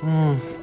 Hmm.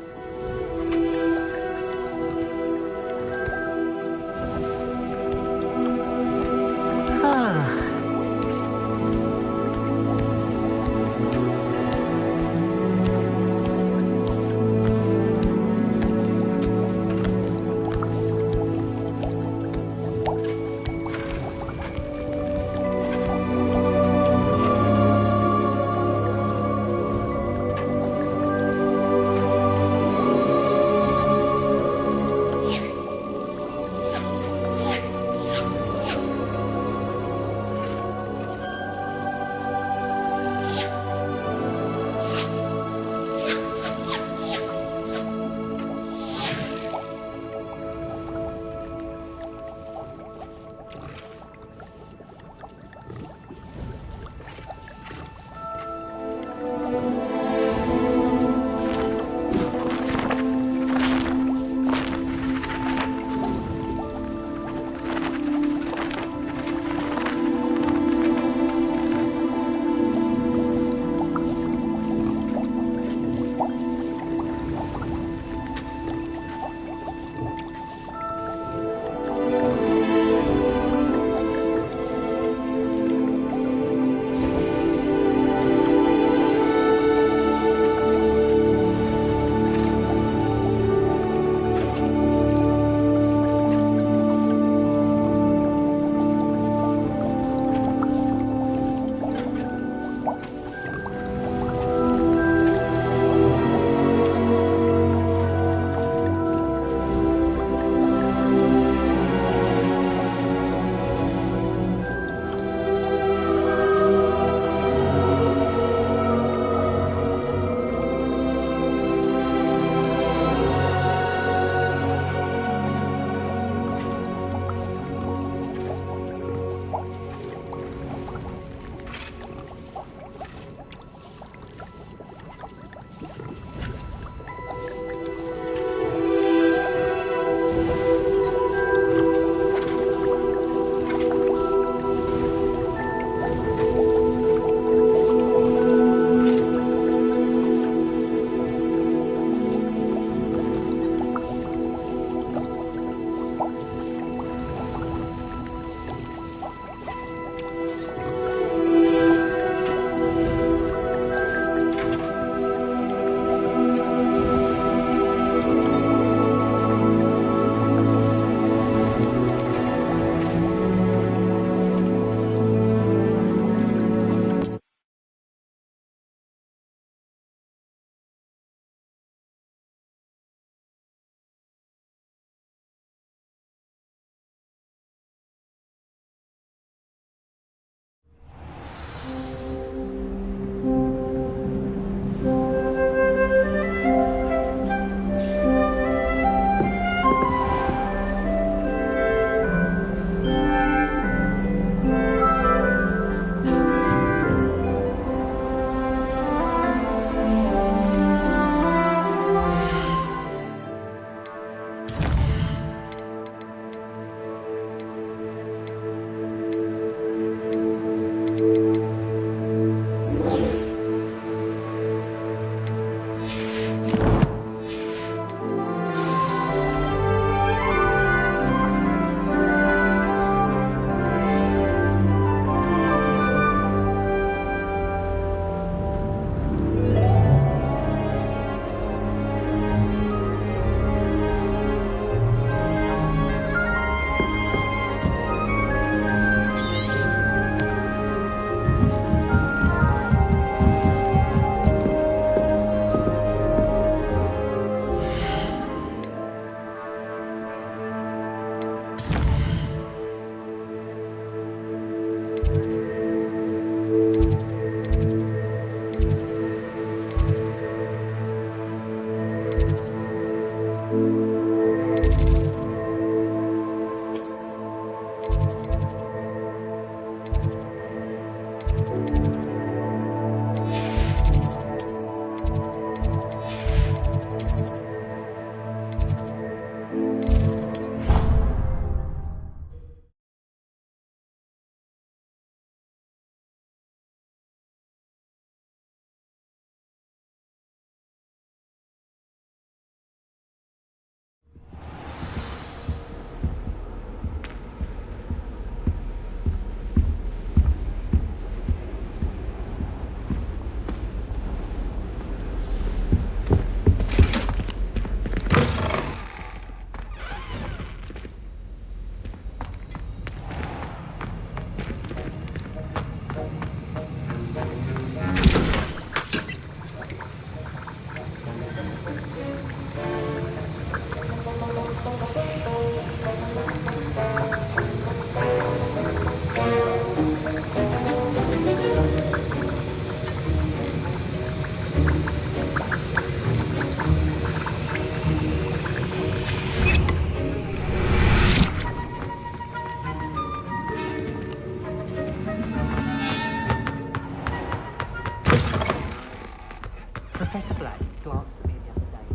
fresh supply to answer me the other day.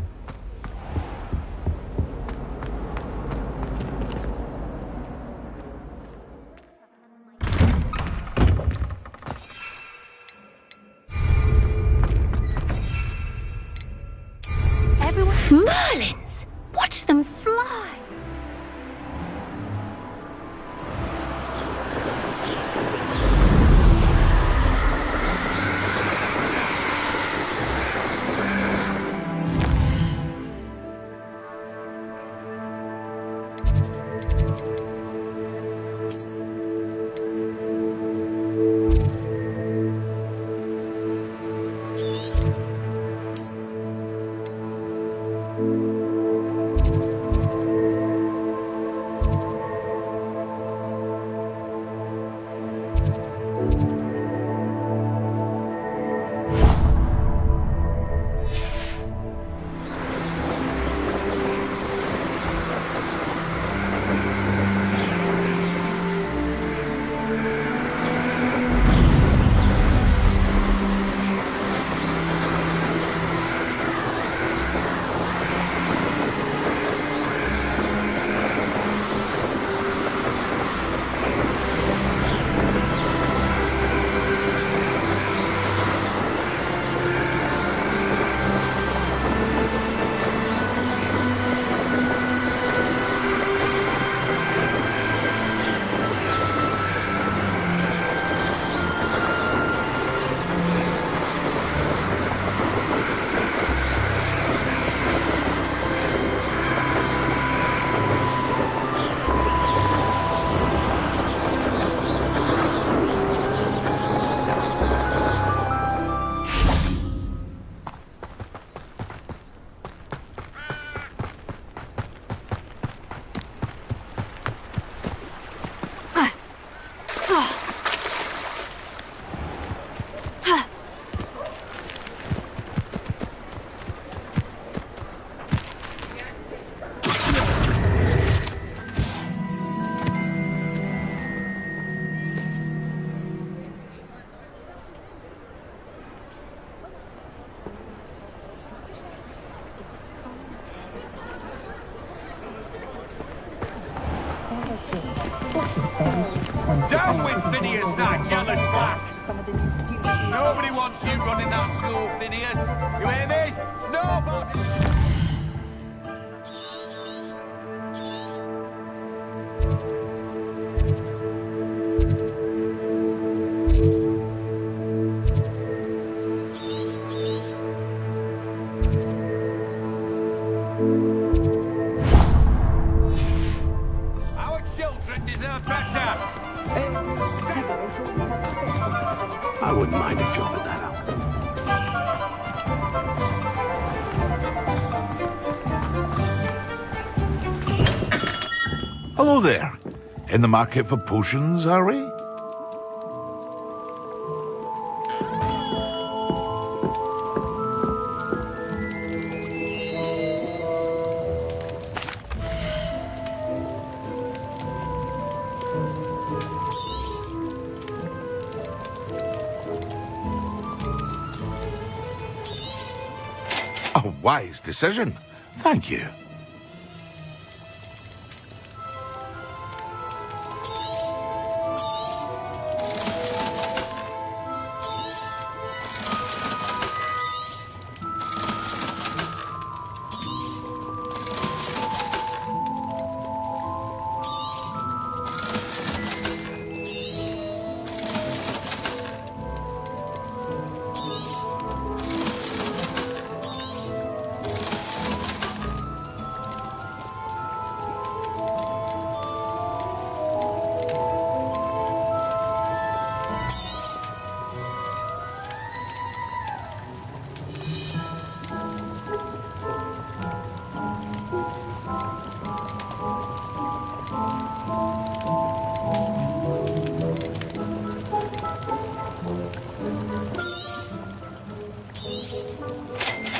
Merlins! Watch them fly! Down with Phineas, that jealous black! Nobody wants you running that school, Phineas. You hear me? Nobody! Our children deserve better! I wouldn't mind a job at that. Hello there. In the market for potions, are we? A wise decision. Thank you.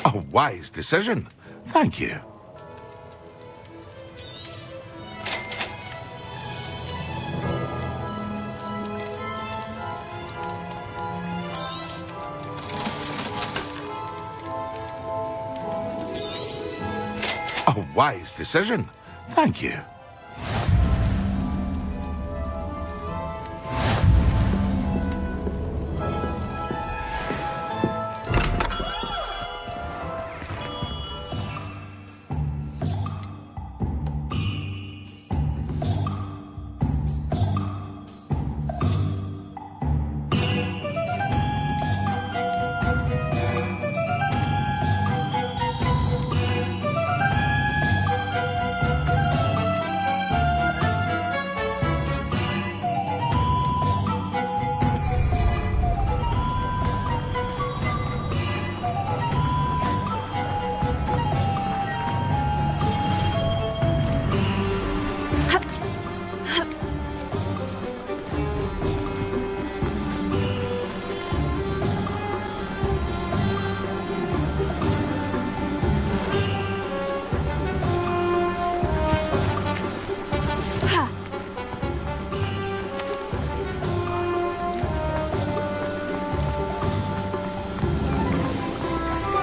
A wise decision. Thank you. wise decision. Thank you.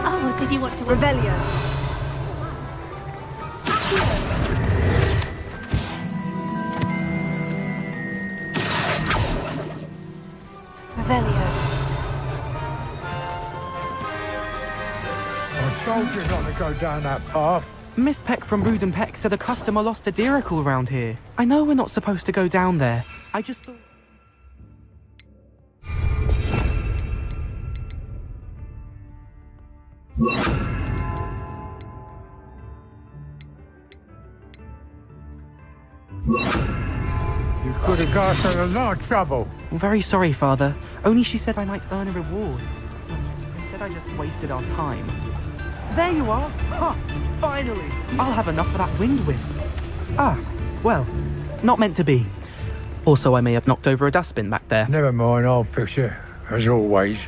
Oh, did you want to... Revelio. Revelio. I told you not to go down that path. Miss Peck from Brood and Peck said a customer lost a deeracle round here. I know we're not supposed to go down there. I just thought... You could have got us in a lot of trouble. I'm very sorry, Father. Only she said I might earn a reward. Instead, I just wasted our time. There you are! Ha! Finally! I'll have enough of that wind wisp. Ah, well, not meant to be. Also, I may have knocked over a dustbin back there. Never mind, I'll fix it, as always.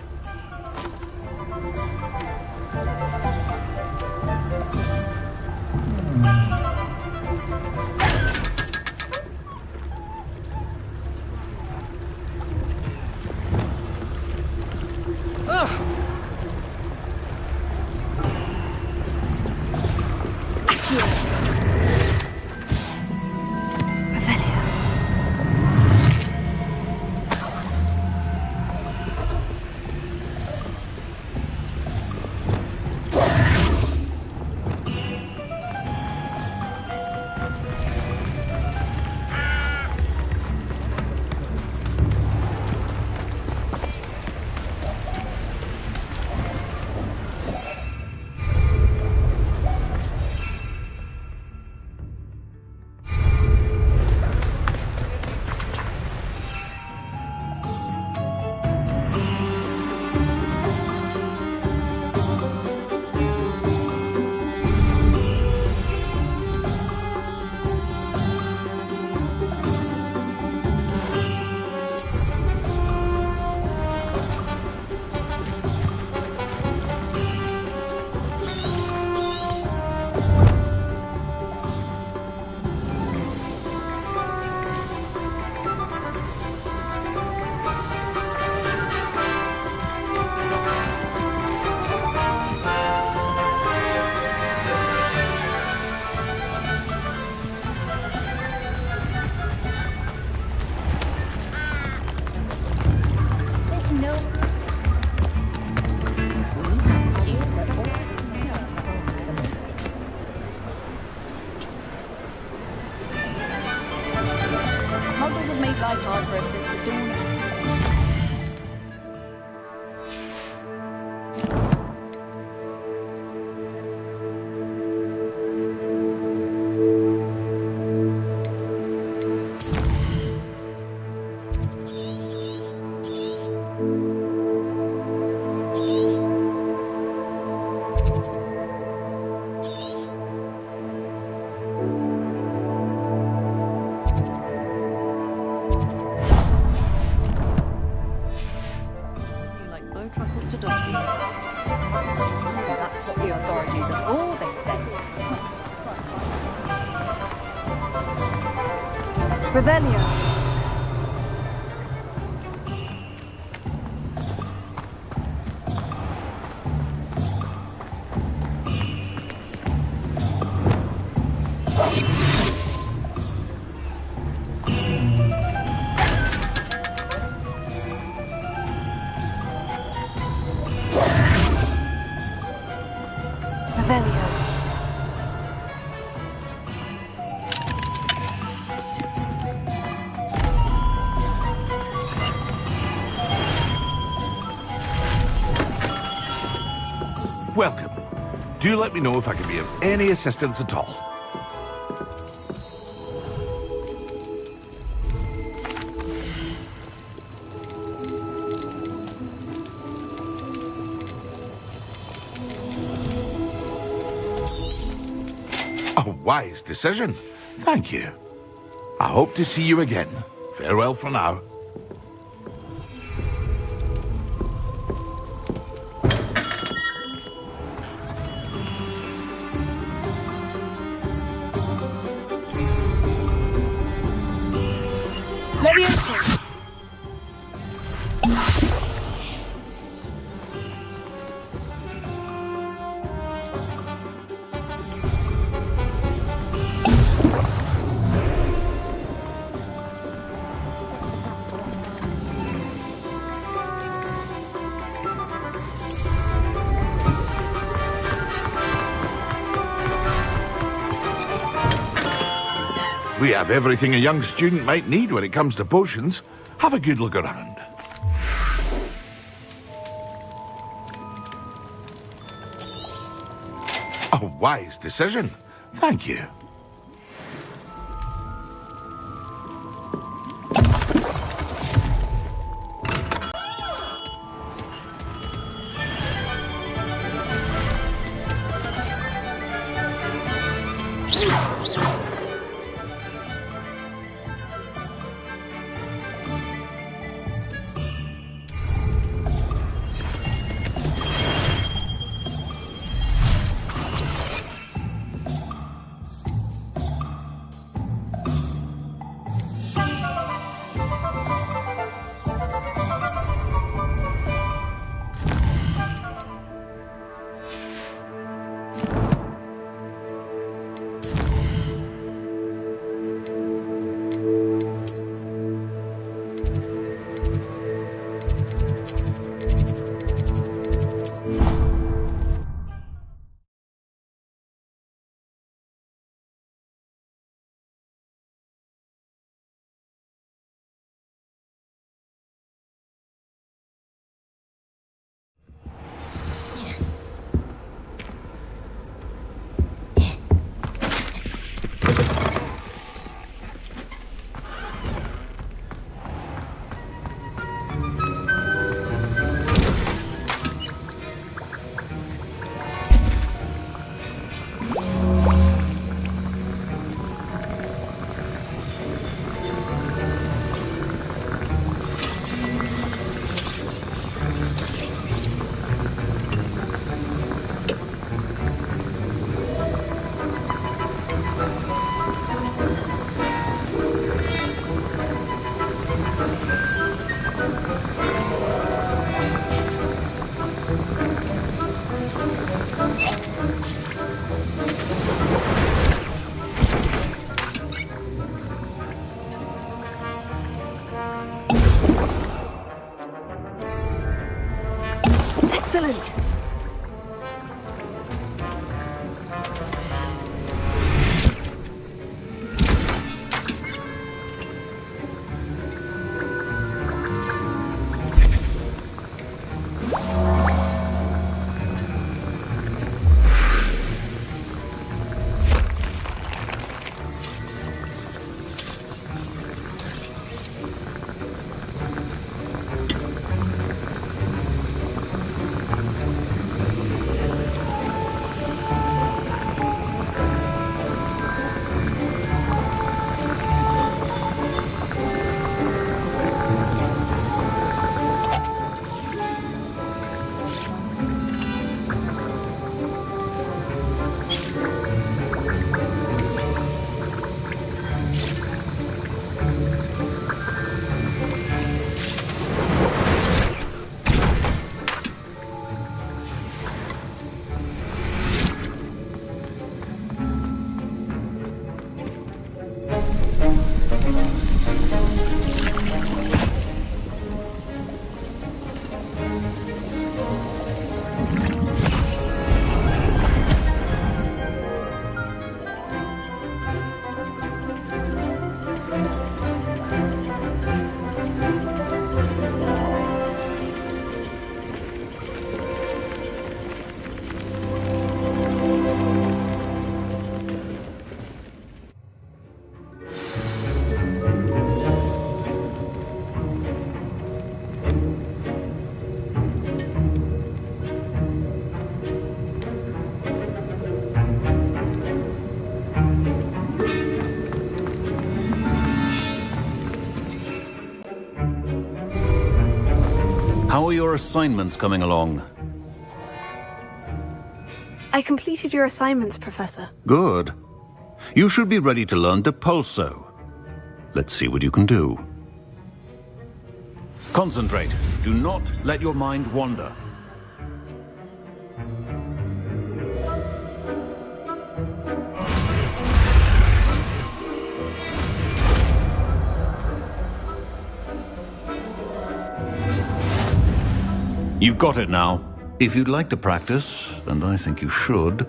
life hard for us since the dawn. Revelio. Welcome. Do let me know if I can be of any assistance at all. A wise decision. Thank you. I hope to see you again. Farewell for now. Leviosa. We have everything a young student might need when it comes to potions. Have a good look around. A wise decision. Thank you. Excellent. How are your assignments coming along? I completed your assignments, Professor. Good. You should be ready to learn Depulso. Let's see what you can do. Concentrate. Do not let your mind wander. You've got it now. If you'd like to practice, and I think you should,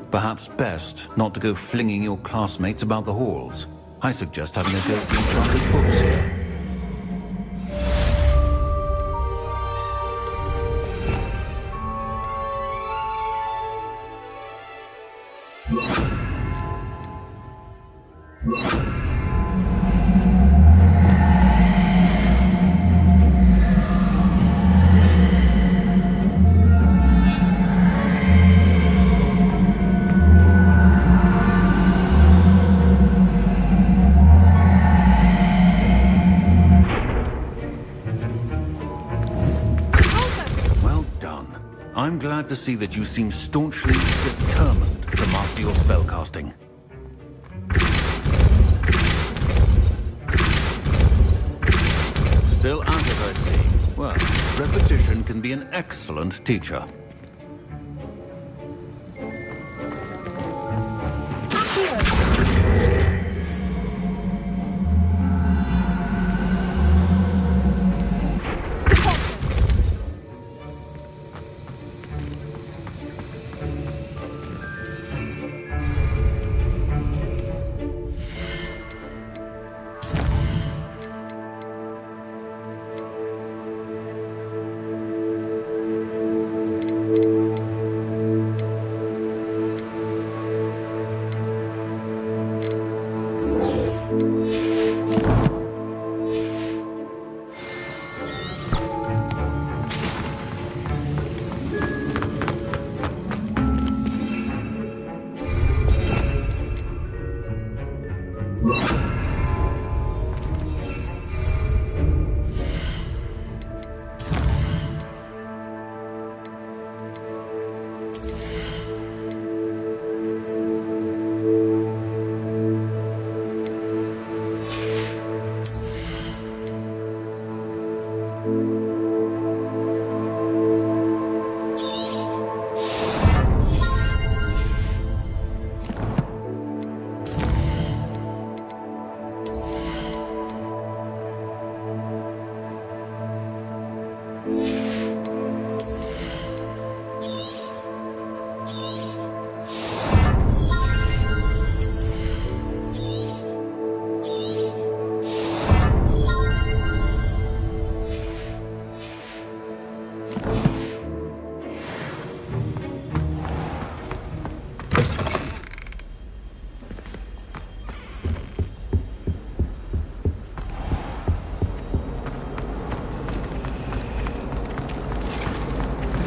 perhaps best not to go flinging your classmates about the halls. I suggest having a go at the enchanted books here. I'm glad to see that you seem staunchly determined to master your spellcasting. Still at it, I see. Well, repetition can be an excellent teacher.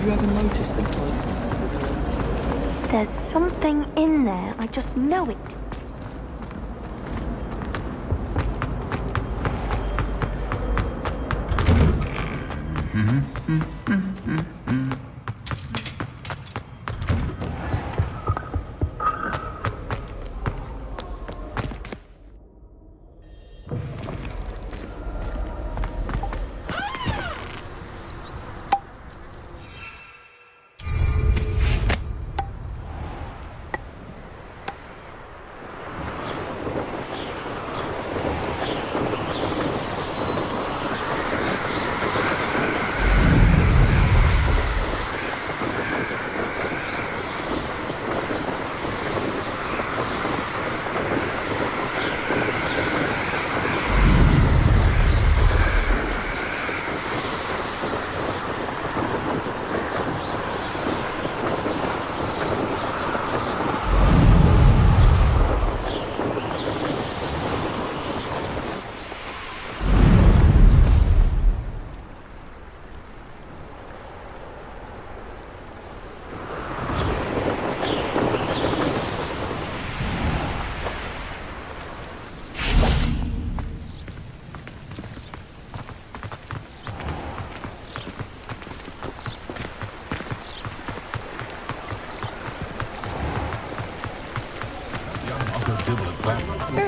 Have you ever noticed them? There's something in there. I just know it.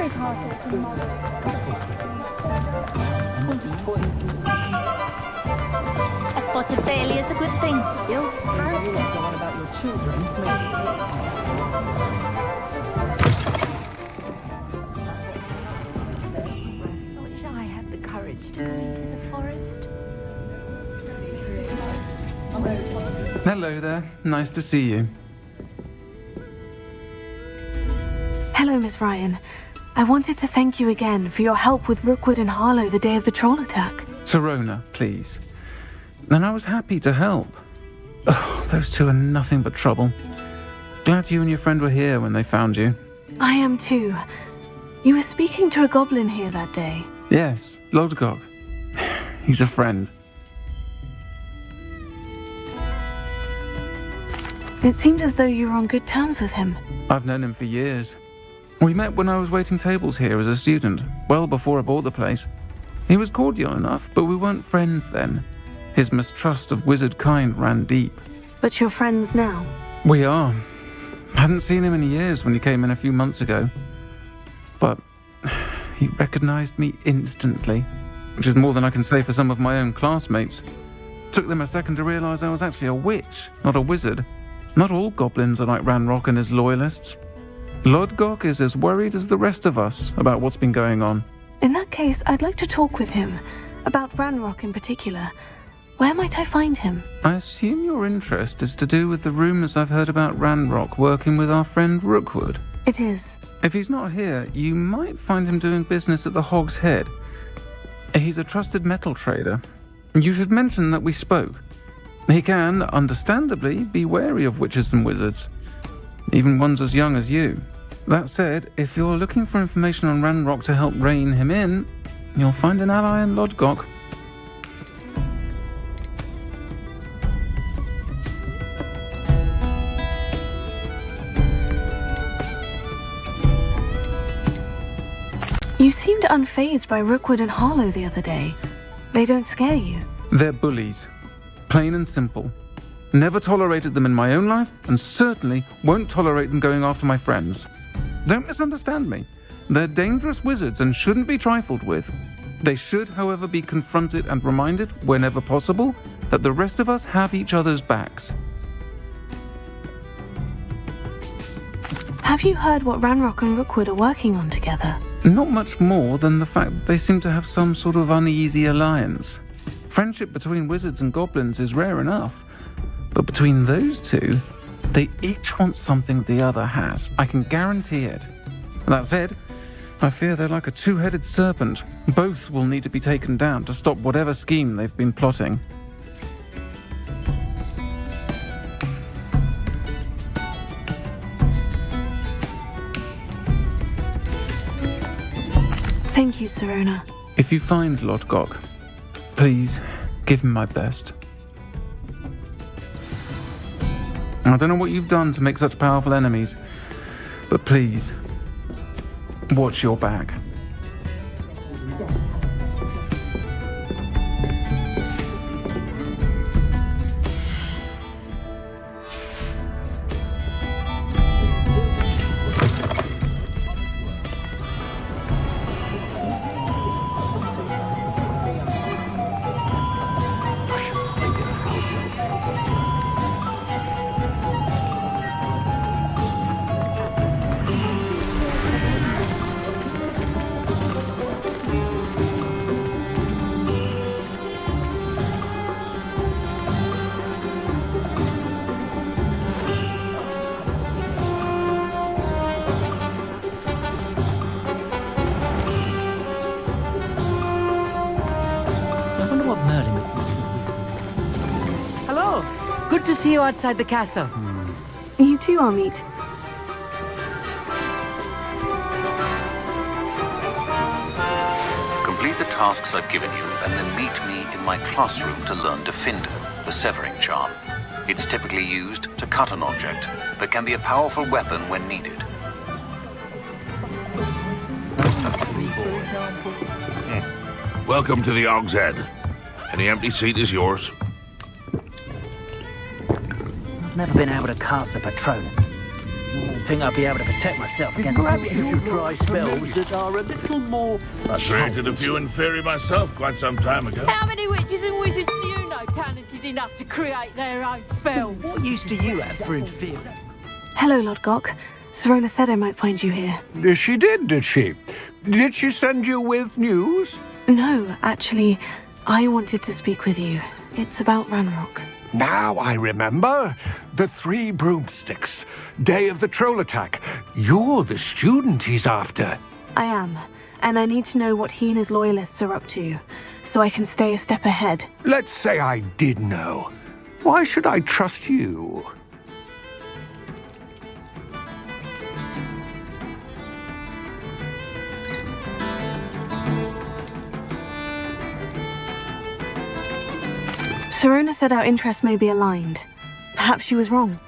A spot of Bailey is a good thing. You'll I wish I had the courage to go into the forest. Hello there. Nice to see you. Hello, Miss Ryan. I wanted to thank you again for your help with Rookwood and Harlow the day of the troll attack. Sirona, please. And I was happy to help. Oh, those two are nothing but trouble. Glad you and your friend were here when they found you. I am too. You were speaking to a goblin here that day. Yes, Lodgok. He's a friend. It seemed as though you were on good terms with him. I've known him for years. We met when I was waiting tables here as a student, well before I bought the place. He was cordial enough, but we weren't friends then. His mistrust of wizard kind ran deep. But you're friends now? We are. Hadn't seen him in years when he came in a few months ago. But he recognized me instantly, which is more than I can say for some of my own classmates. Took them a second to realize I was actually a witch, not a wizard. Not all goblins are like Ranrock and his loyalists. Lodgok is as worried as the rest of us about what's been going on. In that case, I'd like to talk with him, about Ranrock in particular. Where might I find him? I assume your interest is to do with the rumors I've heard about Ranrock working with our friend Rookwood. It is. If he's not here, you might find him doing business at the Hog's Head. He's a trusted metal trader. You should mention that we spoke. He can, understandably, be wary of witches and wizards, even ones as young as you. That said, if you're looking for information on Ranrock to help rein him in, you'll find an ally in Lodgok. You seemed unfazed by Rookwood and Harlow the other day. They don't scare you. They're bullies. Plain and simple. Never tolerated them in my own life, and certainly won't tolerate them going after my friends. Don't misunderstand me. They're dangerous wizards and shouldn't be trifled with. They should, however, be confronted and reminded, whenever possible, that the rest of us have each other's backs. Have you heard what Ranrock and Rookwood are working on together? Not much more than the fact that they seem to have some sort of uneasy alliance. Friendship between wizards and goblins is rare enough, but between those two, they each want something the other has. I can guarantee it. That said, I fear they're like a two-headed serpent. Both will need to be taken down to stop whatever scheme they've been plotting. Thank you, Sirona. If you find Lodgok, please give him my best. I don't know what you've done to make such powerful enemies, but please, watch your back. Hello. Good to see you outside the castle. You too, Amit. Complete the tasks I've given you, and then meet me in my classroom to learn Defindo, the severing charm. It's typically used to cut an object, but can be a powerful weapon when needed. Welcome to the Hog's Head. Any empty seat is yours. I've never been able to cast the Patronus. Think I'll be able to protect myself against Perhaps you should try spells that are a little more... I created a few in theory myself quite some time ago. How many witches and wizards do you know talented enough to create their own spells? What use do you have for inferior? Hello, Lodgok. Serona said I might find you here. She did she? Did she send you with news? No, actually, I wanted to speak with you. It's about Ranrock. Now I remember. The 3 broomsticks. Day of the troll attack. You're the student he's after. I am, and I need to know what he and his loyalists are up to, so I can stay a step ahead. Let's say I did know. Why should I trust you? Serona said our interests may be aligned. Perhaps she was wrong.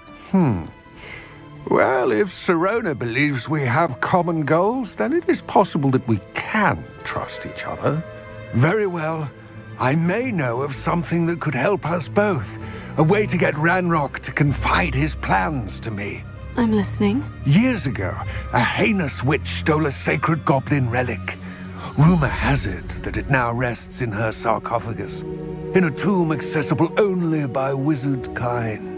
Well, if Serona believes we have common goals, then it is possible that we can trust each other. Very well. I may know of something that could help us both. A way to get Ranrock to confide his plans to me. I'm listening. Years ago, a heinous witch stole a sacred goblin relic. Rumor has it that it now rests in her sarcophagus, in a tomb accessible only by wizard kind.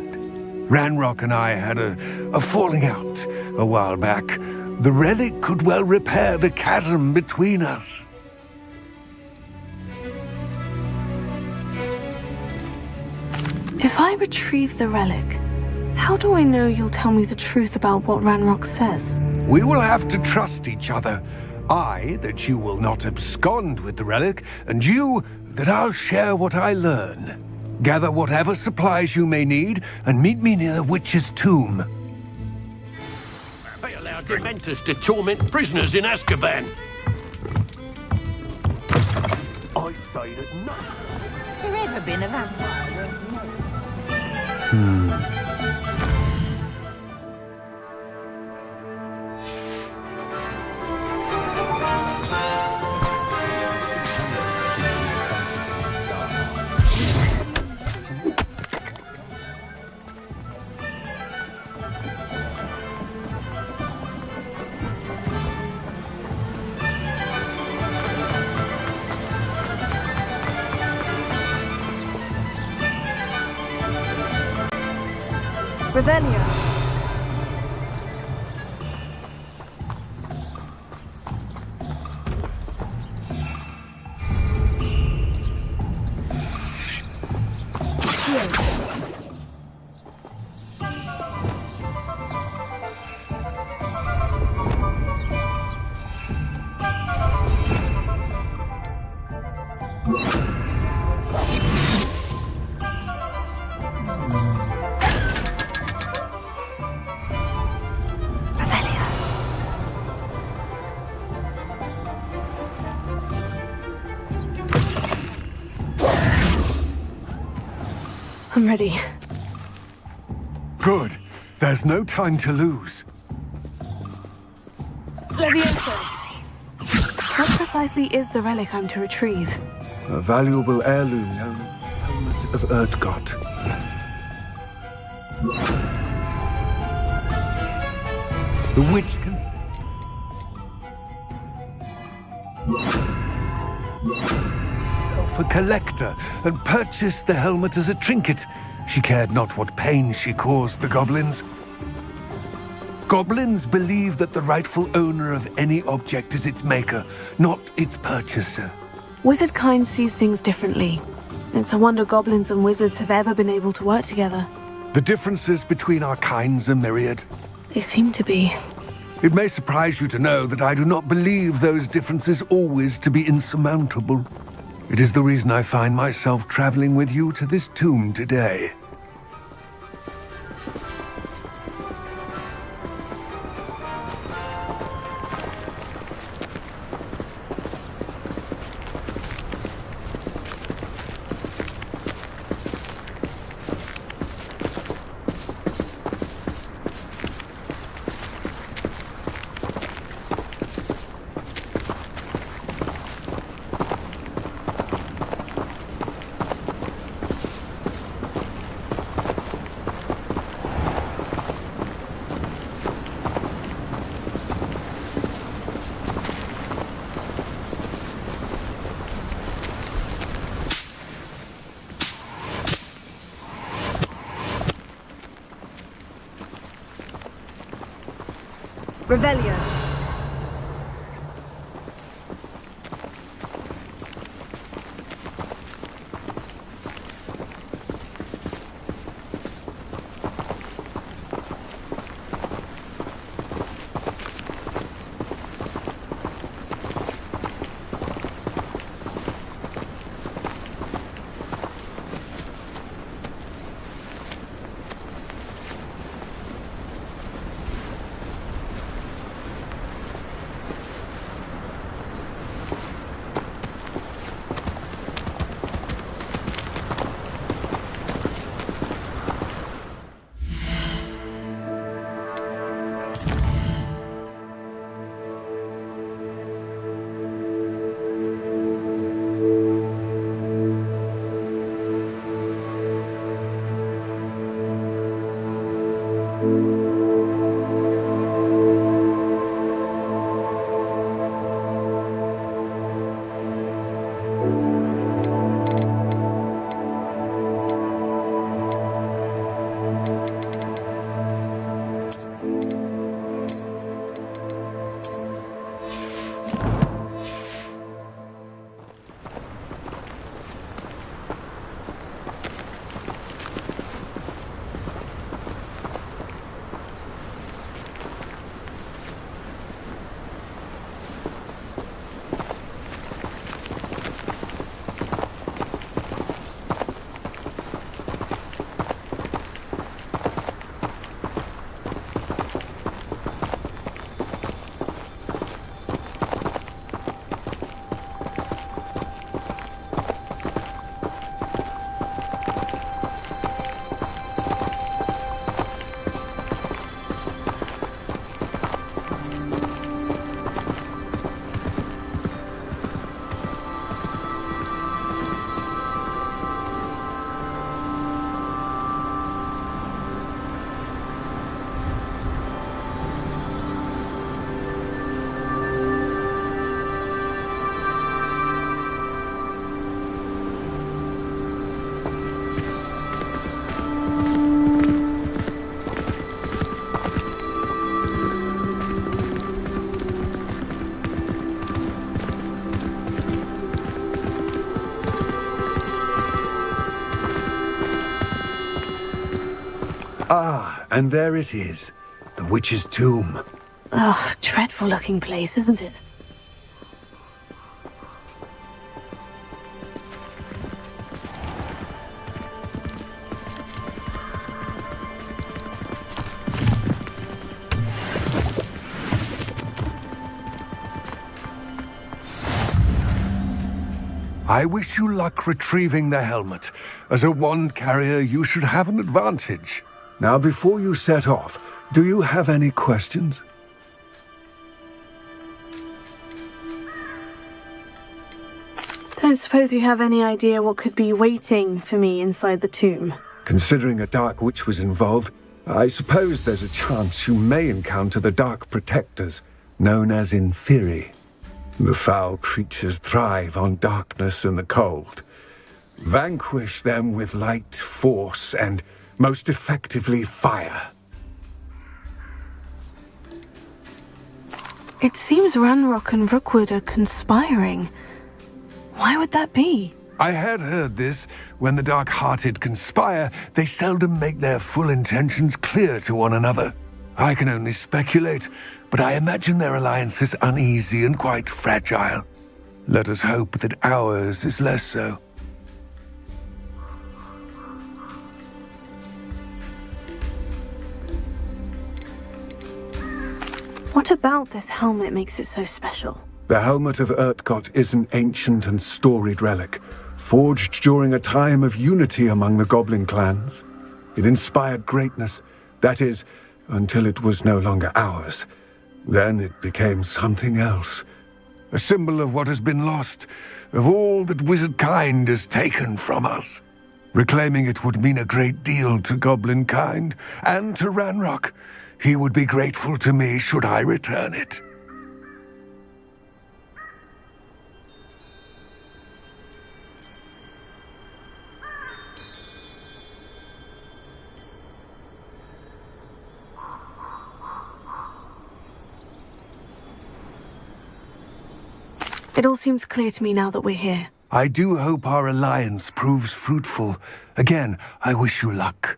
Ranrock and I had a falling out a while back. The relic could well repair the chasm between us. If I retrieve the relic, how do I know you'll tell me the truth about what Ranrock says? We will have to trust each other. I, that you will not abscond with the relic, and you, that I'll share what I learn. Gather whatever supplies you may need, and meet me near the witch's tomb. They allow dementors to torment prisoners in Azkaban. I say that no. Has there ever been a vampire? Revelio. I'm ready. Good. There's no time to lose. Levioso. What precisely is the relic I'm to retrieve? A valuable heirloom known as the Helmet of Erdgott. The witch can... a collector and purchased the helmet as a trinket. She cared not what pain she caused the goblins. Goblins believe that the rightful owner of any object is its maker, not its purchaser. Wizard kind sees things differently. It's a wonder goblins and wizards have ever been able to work together. The differences between our kinds are myriad. They seem to be. It may surprise you to know that I do not believe those differences always to be insurmountable. It is the reason I find myself traveling with you to this tomb today. Revelio. Ah, and there it is. The witch's tomb. Oh, dreadful looking place, isn't it? I wish you luck retrieving the helmet. As a wand carrier, you should have an advantage. Now, before you set off, do you have any questions? Don't suppose you have any idea what could be waiting for me inside the tomb? Considering a Dark Witch was involved, I suppose there's a chance you may encounter the Dark Protectors, known as Inferi. The foul creatures thrive on darkness and the cold. Vanquish them with light, force, and most effectively fire. It seems Ranrock and Rookwood are conspiring. Why would that be? I had heard this. When the dark-hearted conspire, they seldom make their full intentions clear to one another. I can only speculate, but I imagine their alliance is uneasy and quite fragile. Let us hope that ours is less so. What about this helmet makes it so special? The helmet of Urtkot is an ancient and storied relic, forged during a time of unity among the goblin clans. It inspired greatness, that is, until it was no longer ours. Then it became something else. A symbol of what has been lost, of all that wizard kind has taken from us. Reclaiming it would mean a great deal to goblin kind, and to Ranrock. He would be grateful to me should I return it. It all seems clear to me now that we're here. I do hope our alliance proves fruitful. Again, I wish you luck.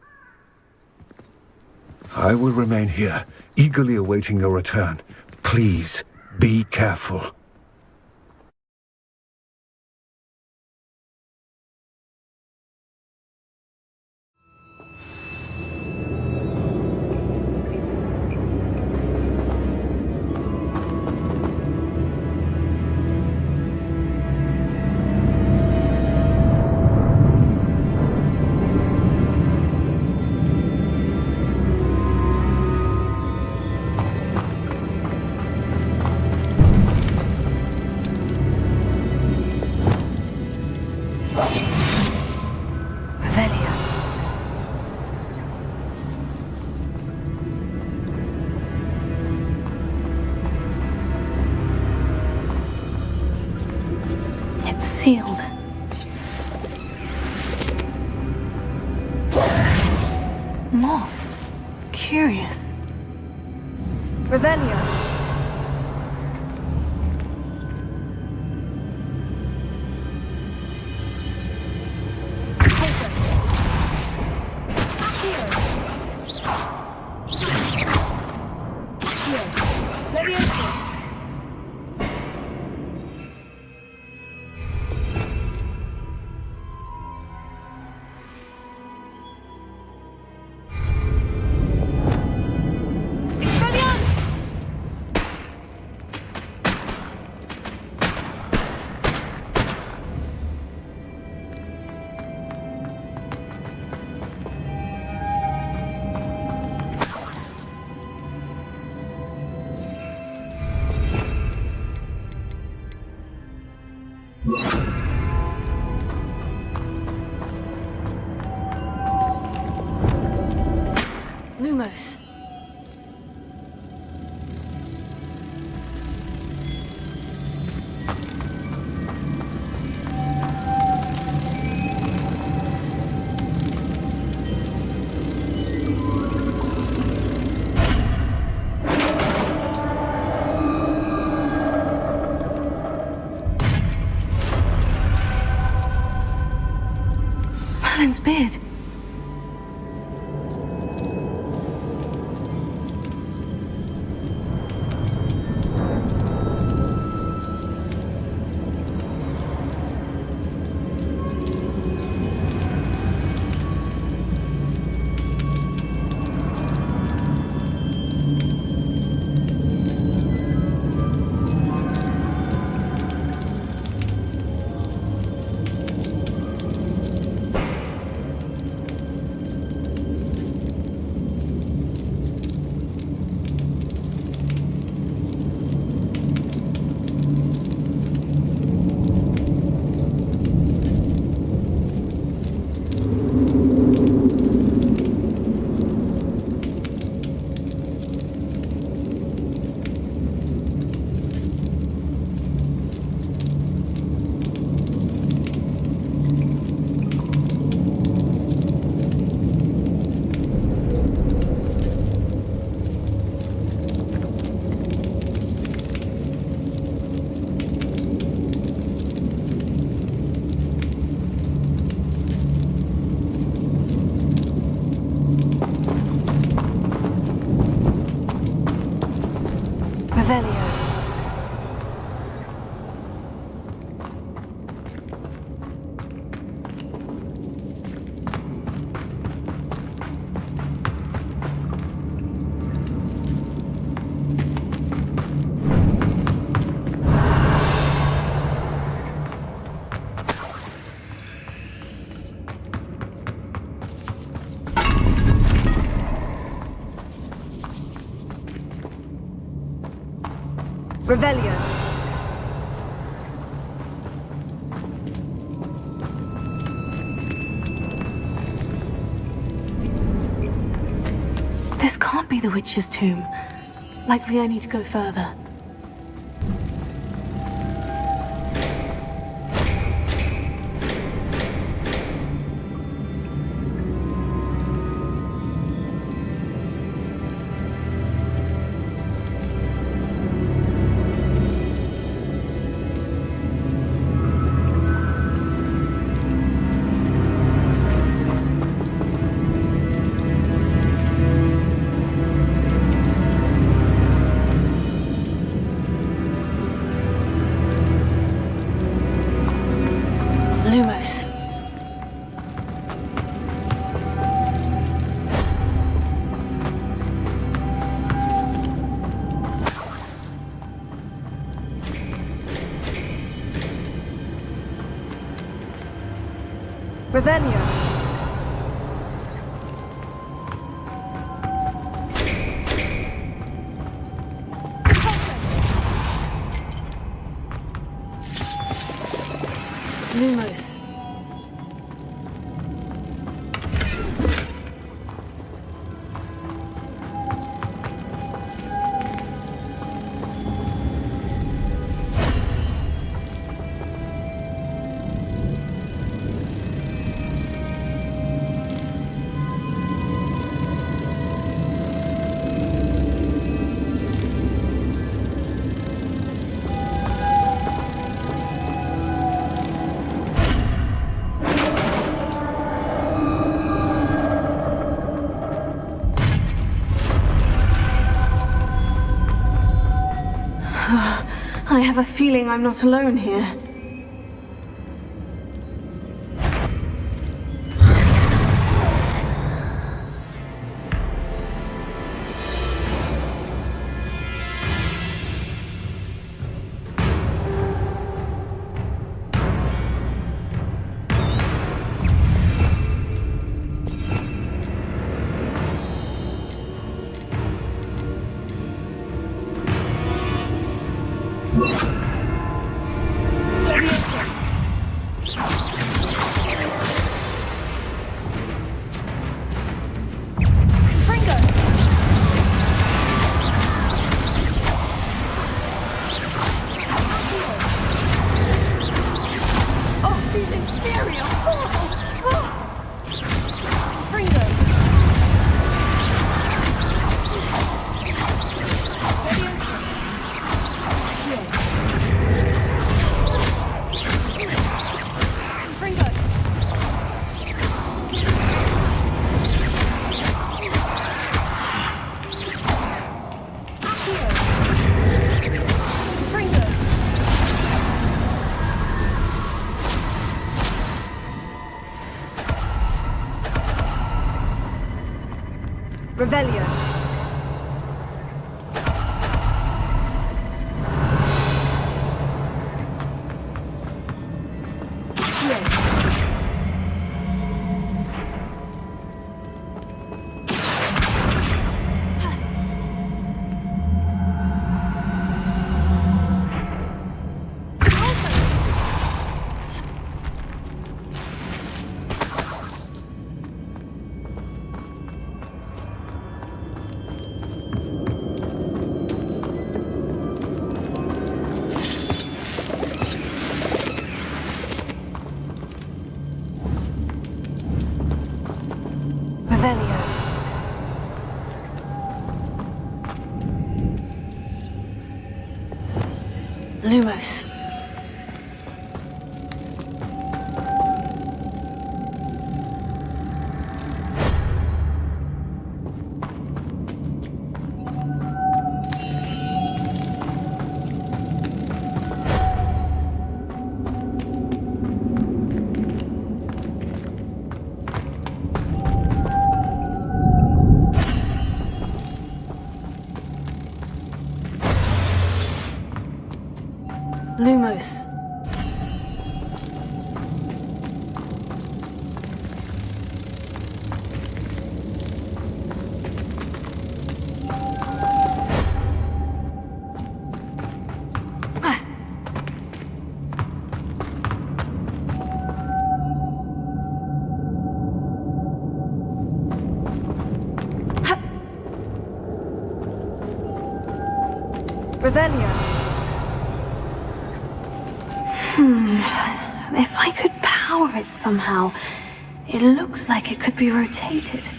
I will remain here, eagerly awaiting your return. Please, be careful. Revelio. It's sealed. Moths. Curious. Revelio. Lumos. Merlin's beard. Revelio. Revelio. This can't be the witch's tomb. Likely I need to go further. Lumos. Revelio. Lumos. I have a feeling I'm not alone here. Revelio. Lumos. Lumos. Revelio. If I could power it somehow, it looks like it could be rotated.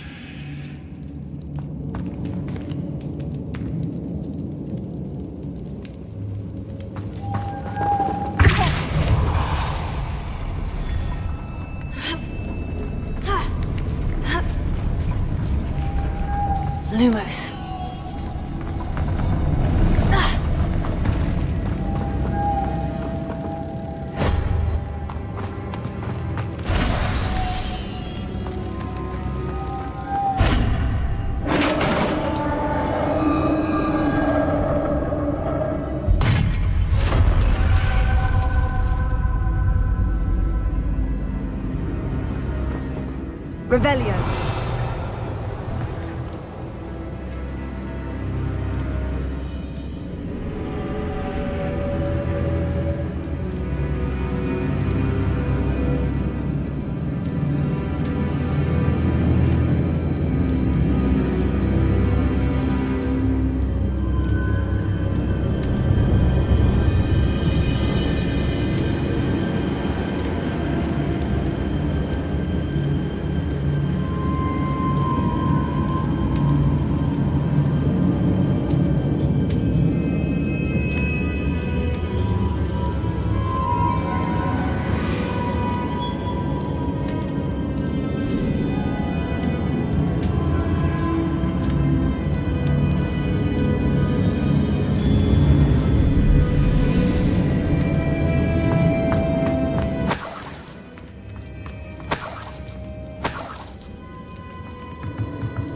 Lumos. Revelio.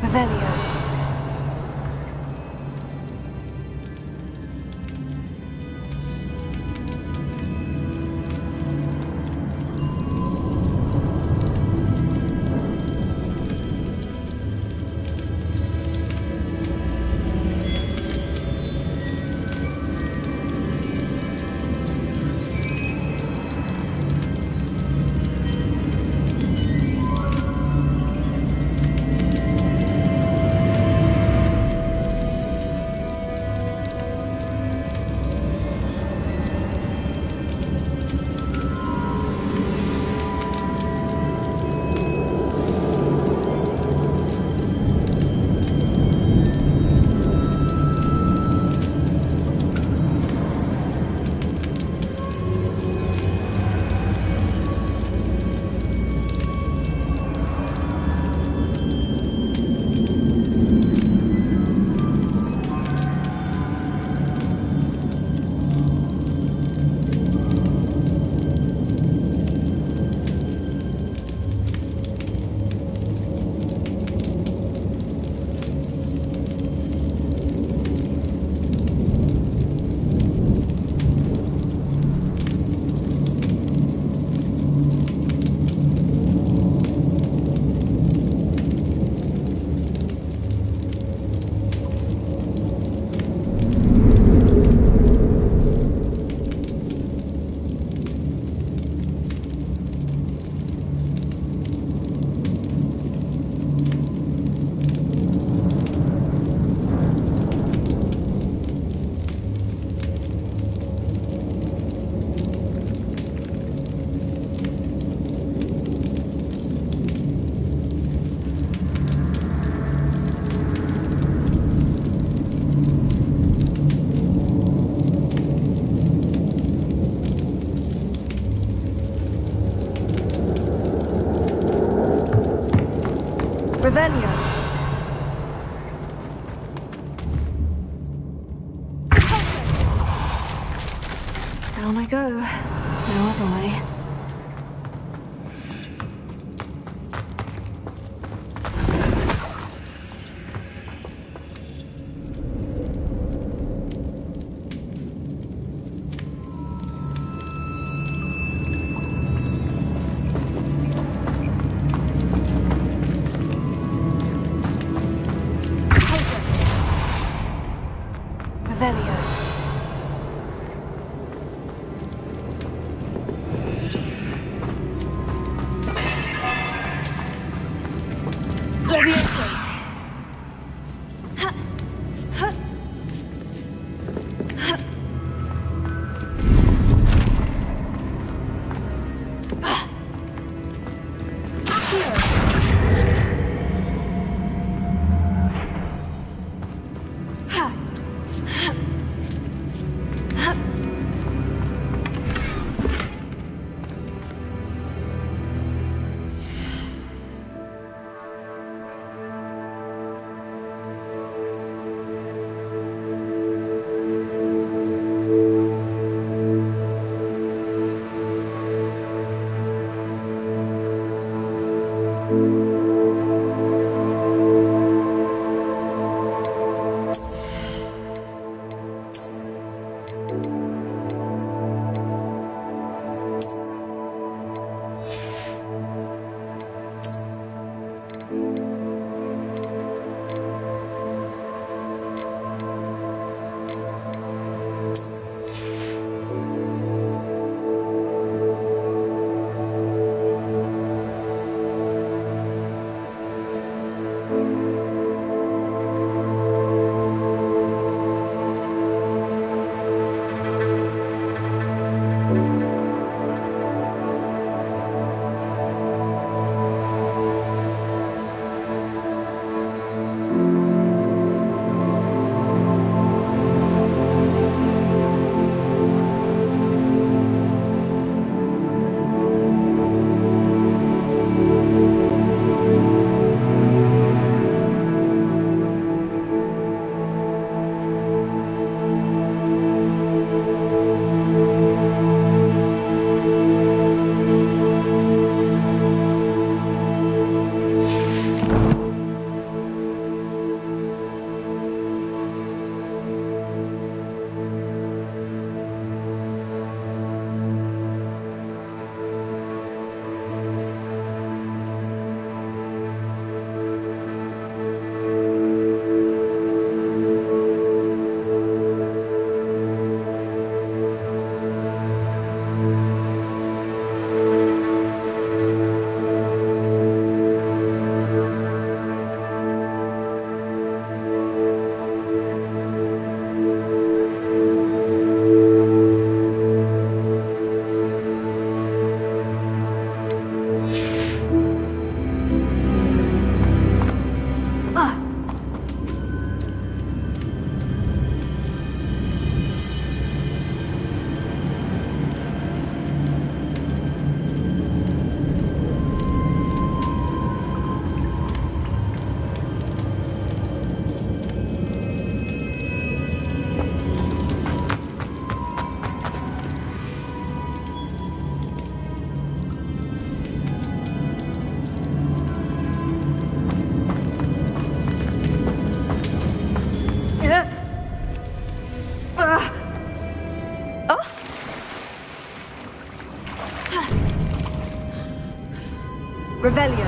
Revelio. Revelio. Down I go. No other way. Revelio. Levioso. Revelio.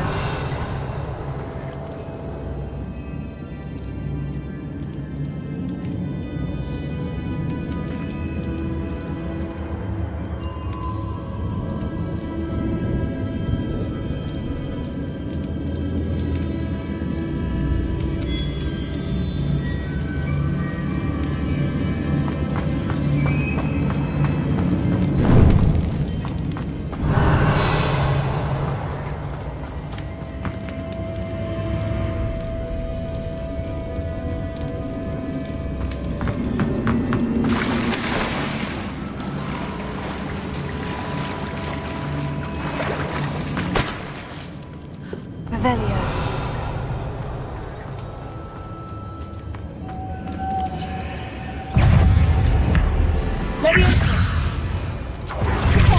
Revelio. Leviosa. Confringo.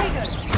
Leviosa. Confringo.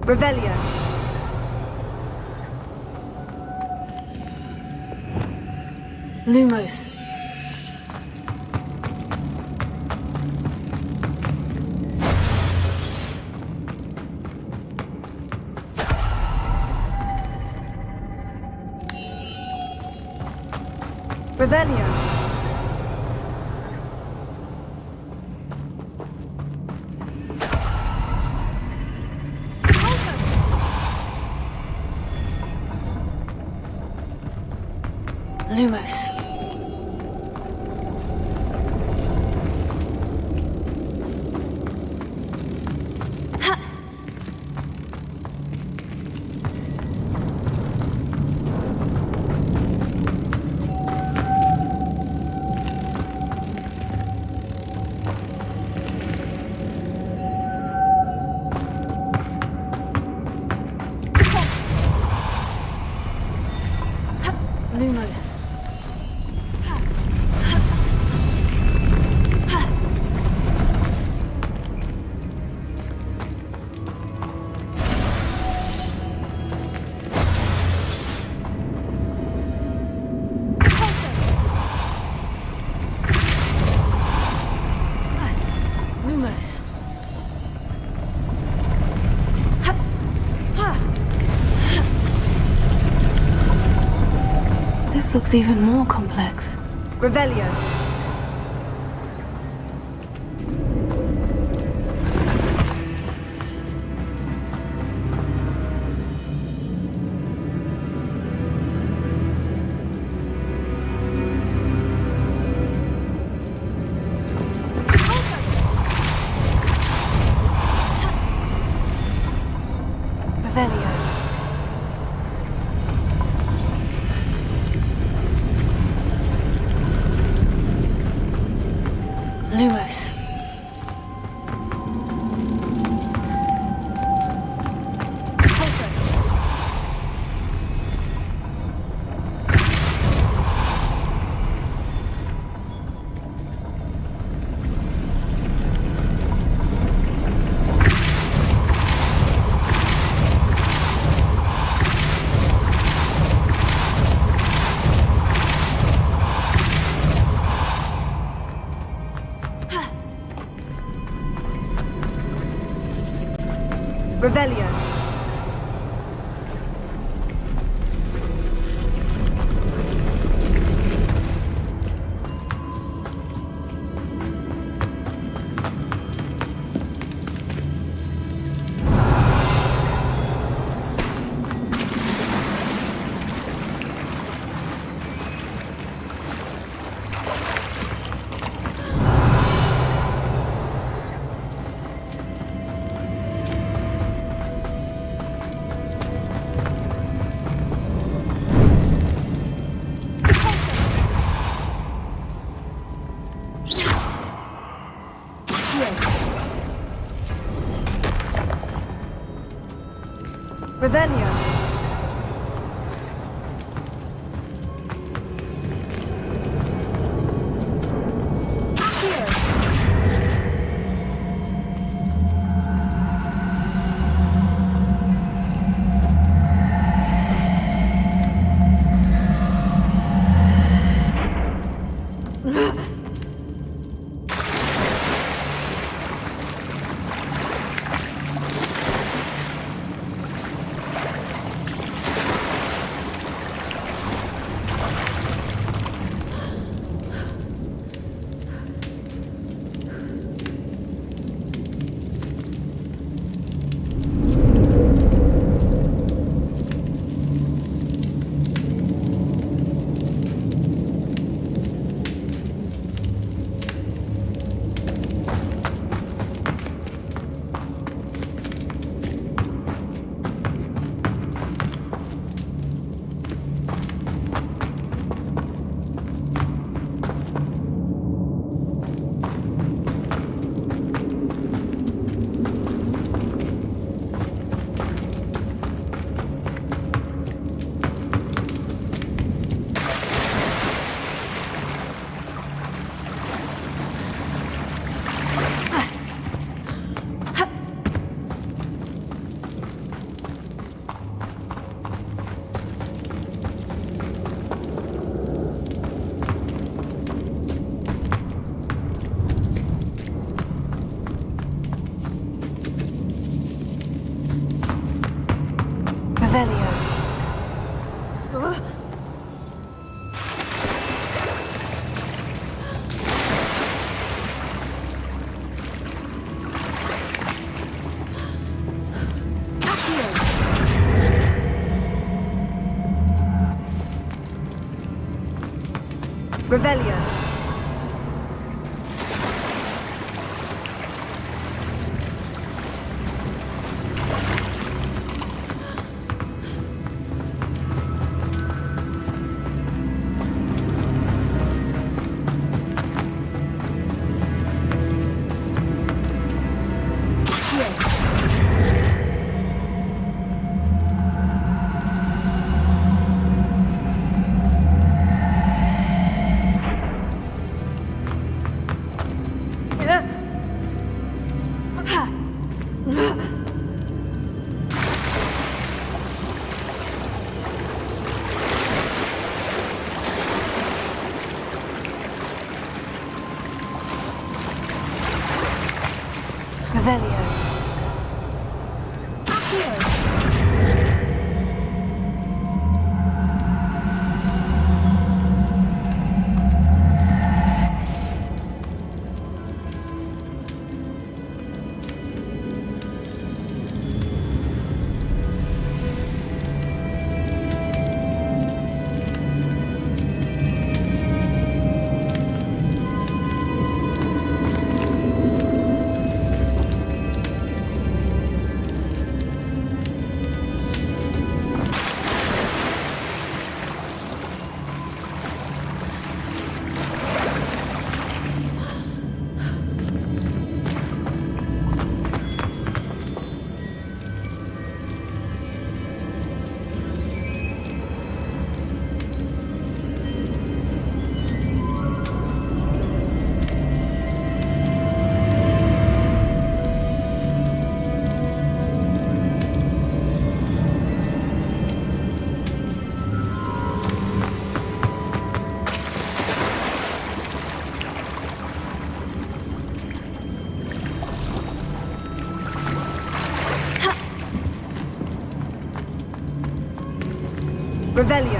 Revelio. Lumos. Revelio. Lumos. Lumos. Lumos. This looks even more complex. Revelio. Revelio. Lumos. Revelio. Revelio. Revelio. Revelio. Revelio.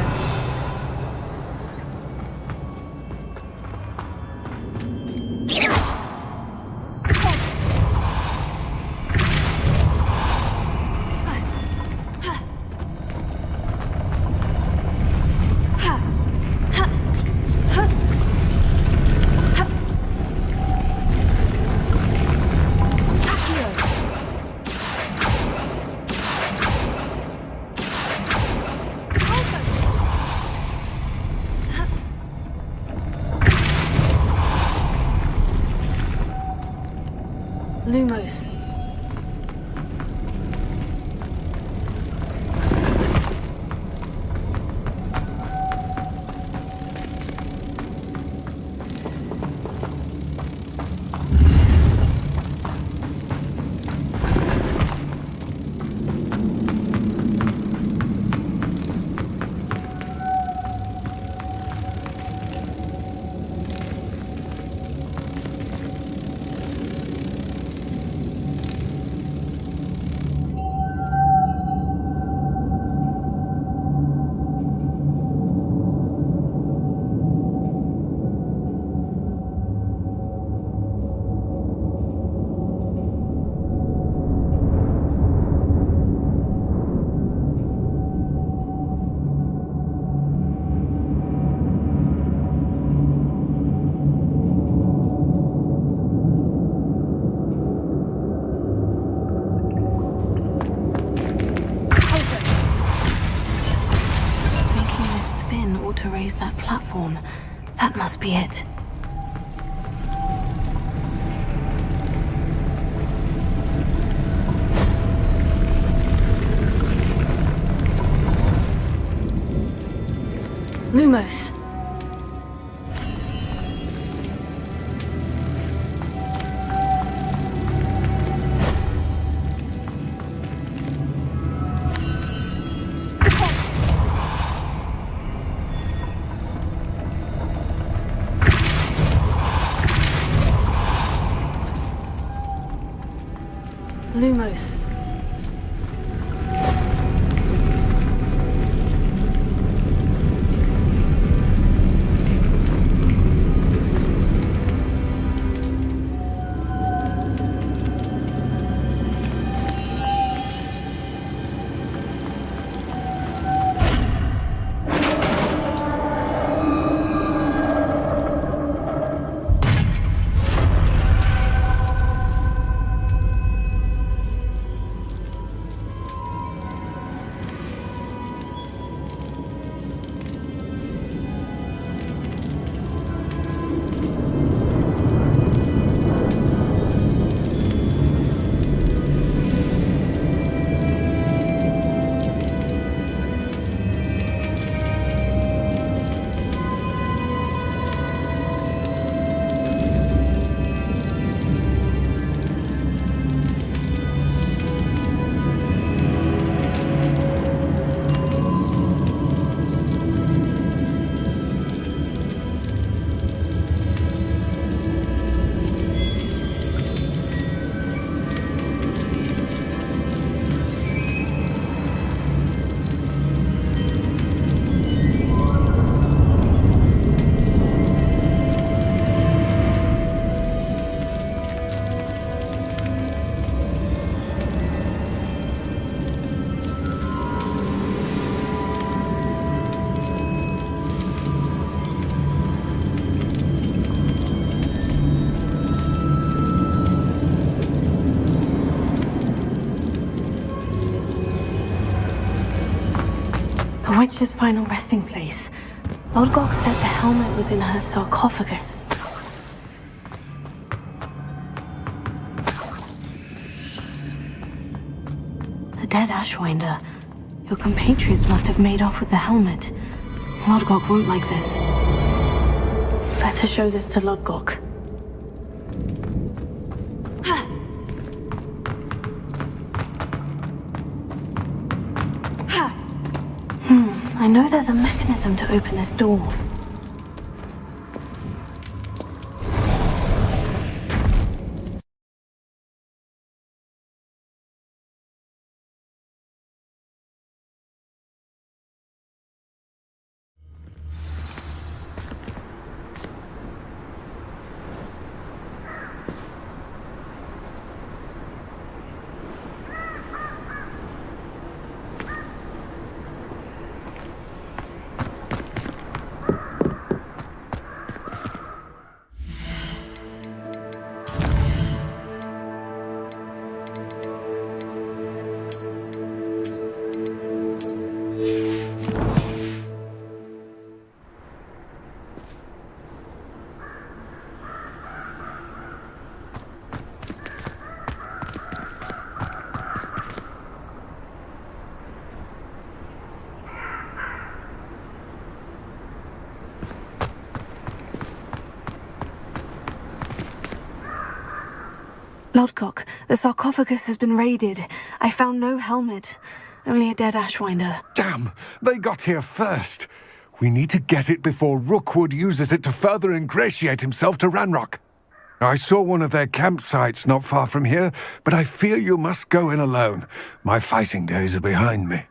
Lumos. To raise that platform. That must be it. Lumos. Lumos. witch's final resting place. Lodgok said the helmet was in her sarcophagus. A dead Ashwinder. Your compatriots must have made off with the helmet. Lodgok won't like this. Better show this to Lodgok. I know there's a mechanism to open this door. Lodgok, the sarcophagus has been raided. I found no helmet, only a dead Ashwinder. Damn! They got here first. We need to get it before Rookwood uses it to further ingratiate himself to Ranrock. I saw one of their campsites not far from here, but I fear you must go in alone. My fighting days are behind me.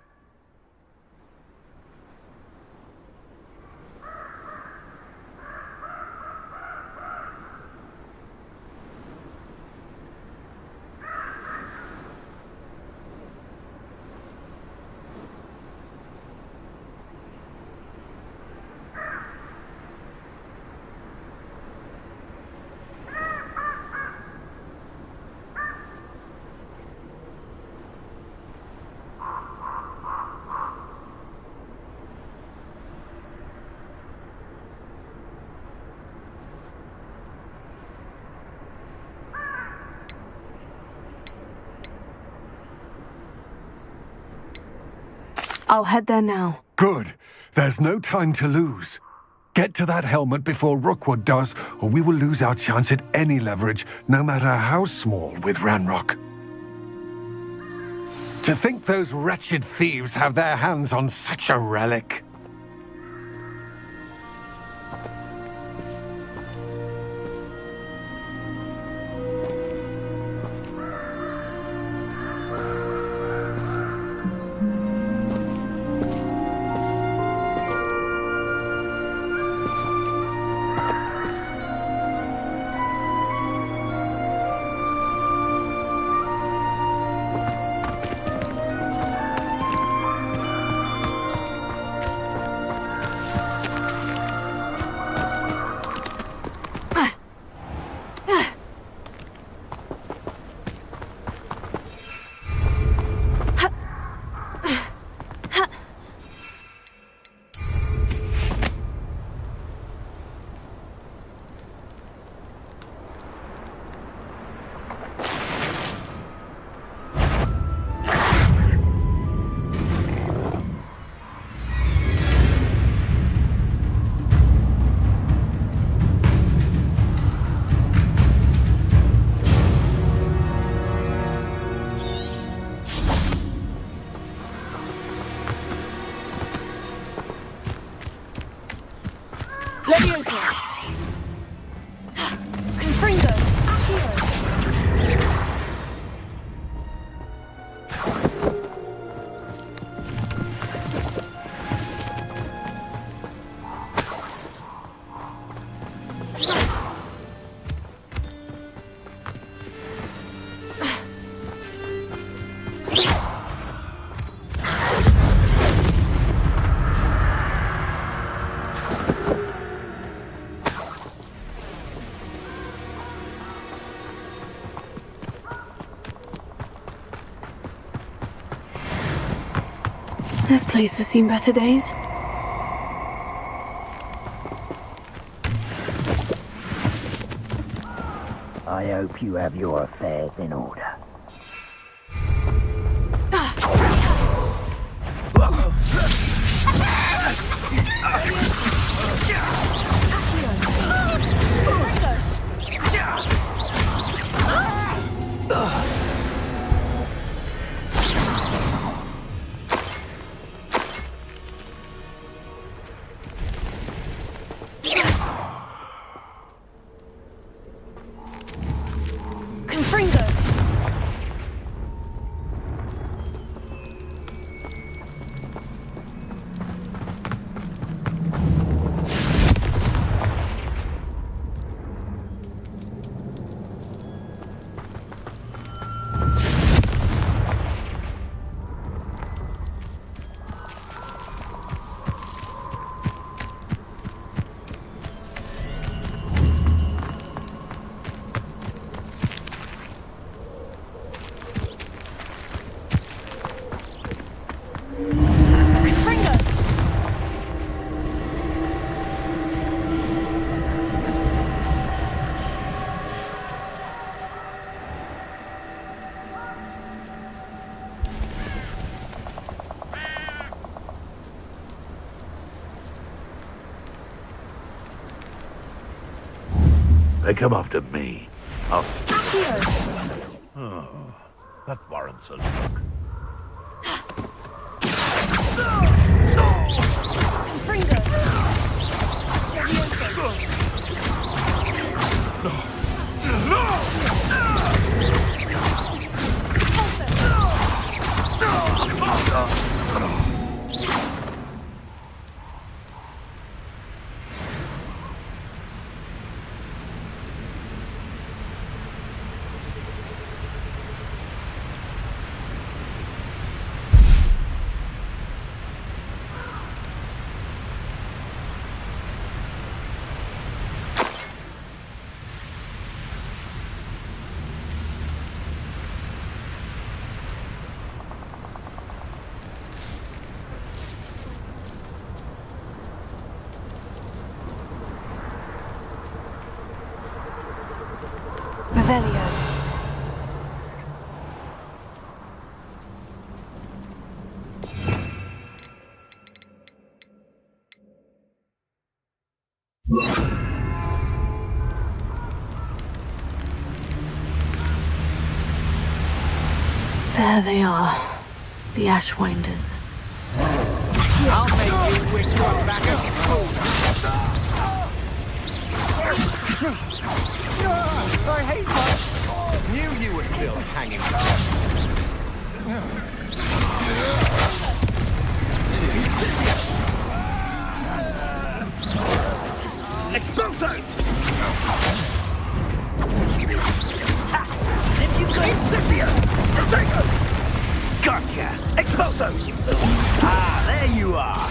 I'll head there now. Good. There's no time to lose. Get to that helmet before Rookwood does, or we will lose our chance at any leverage, no matter how small, with Ranrock. To think those wretched thieves have their hands on such a relic. Leviosa! Confringo! Accio! This place has seen better days. I hope you have your affairs in order. They come after me. Oh, that warrants a look. Revelio. There they are, the Ashwinders. I'll make you wish you were back at school. I hate that. Knew you were still hanging Expulso! If you could, Incipio! Protego! Gotcha! Expulso! Ah, there you are!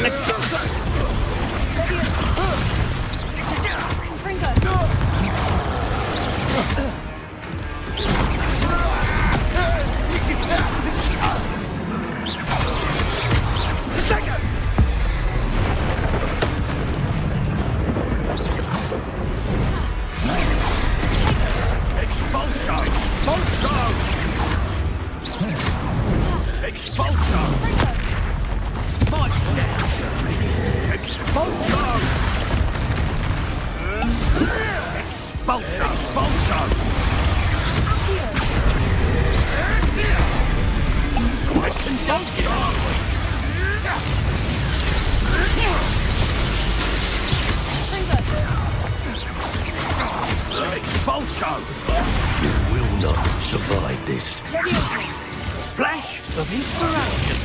Expulso! You will not survive this. Flash of inspiration!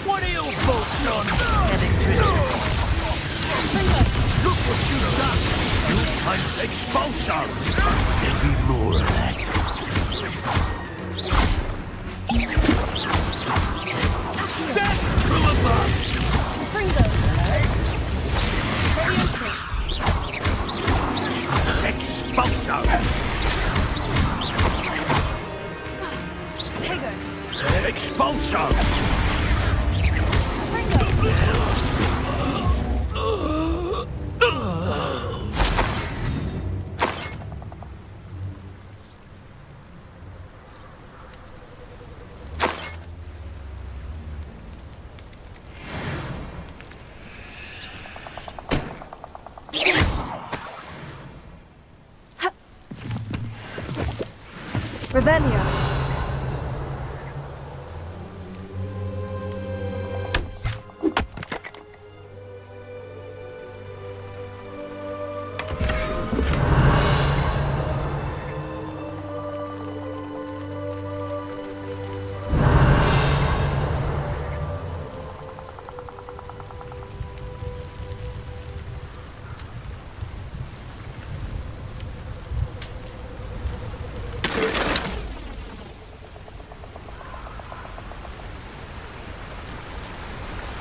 What are your thoughts on electricity? Look what you've done! Expulso! There'll be more of that. Death from above! Expulso! Expulso! Revelio.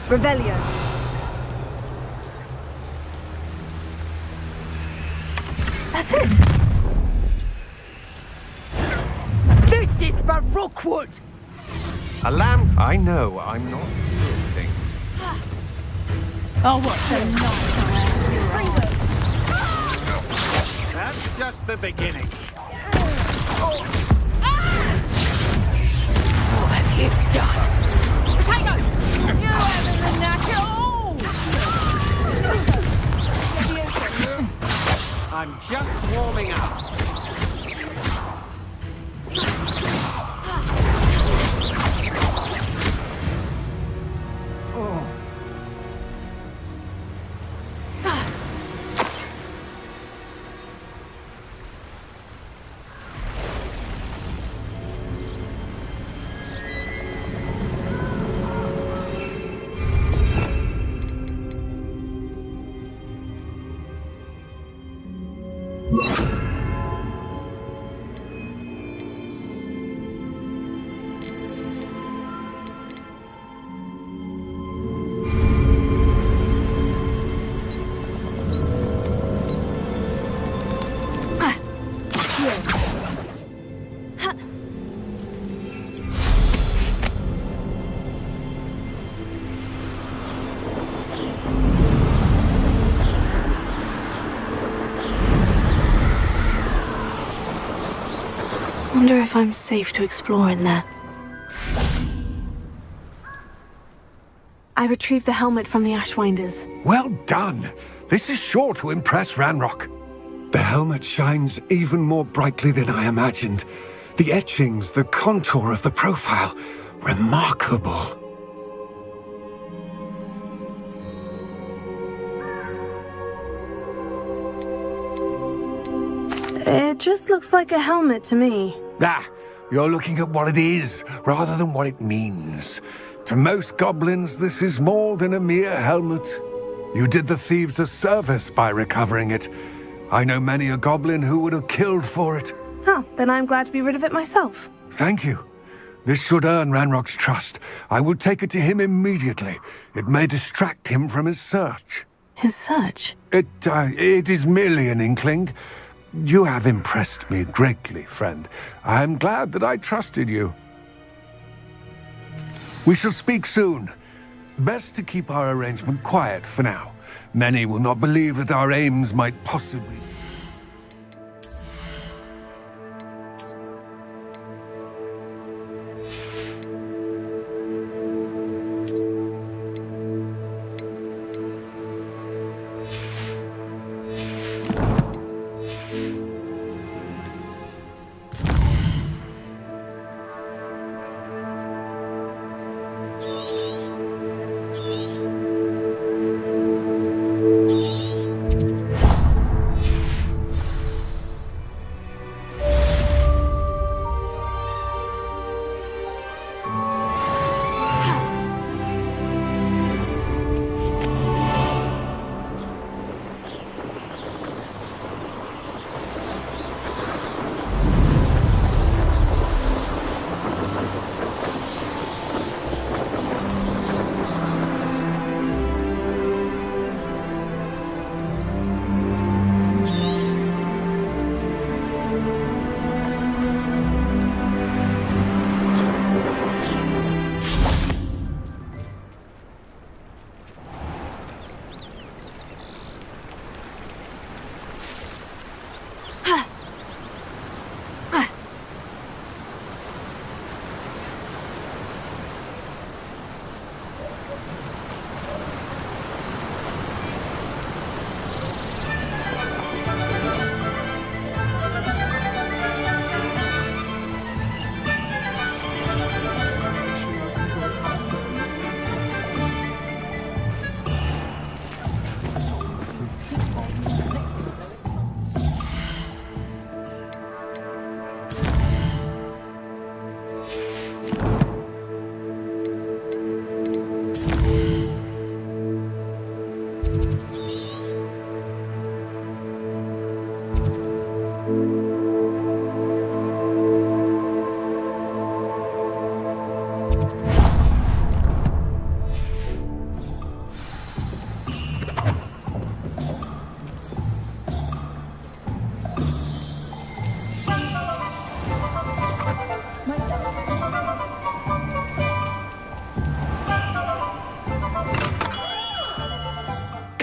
Revelio. That's it! This is for Rookwood! A lamp? I know, I'm not doing things. Oh, what's so nice? That's just the beginning. What have you done? Potato! You haven't the knack at all! I'm just warming up. Wonder if I'm safe to explore in there. I retrieved the helmet from the Ashwinders. Well done! This is sure to impress Ranrock. The helmet shines even more brightly than I imagined. The etchings, the contour of the profile, remarkable. It just looks like a helmet to me. Ah, you're looking at what it is, rather than what it means. To most goblins, this is more than a mere helmet. You did the thieves a service by recovering it. I know many a goblin who would have killed for it. Oh, then I'm glad to be rid of it myself. Thank you. This should earn Ranrock's trust. I will take it to him immediately. It may distract him from his search. His search? It is merely an inkling. You have impressed me greatly, friend. I am glad that I trusted you. We shall speak soon. Best to keep our arrangement quiet for now. Many will not believe that our aims might possibly...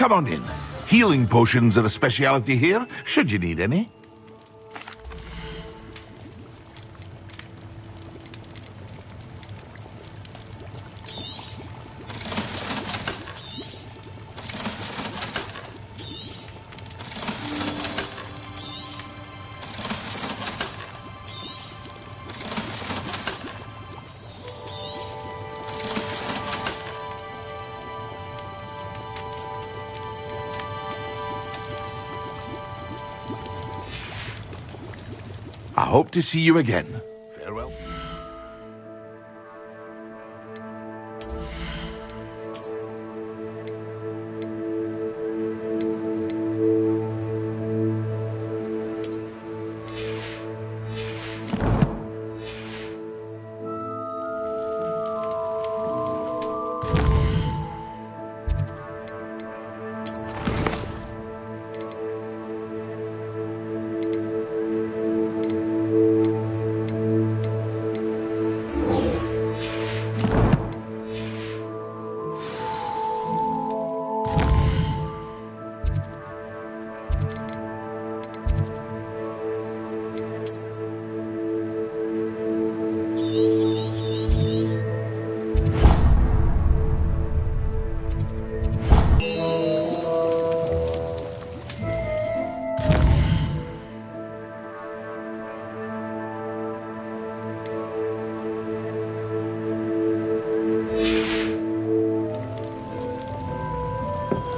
Come on in. Healing potions are a speciality here, should you need any. I hope to see you again. Farewell.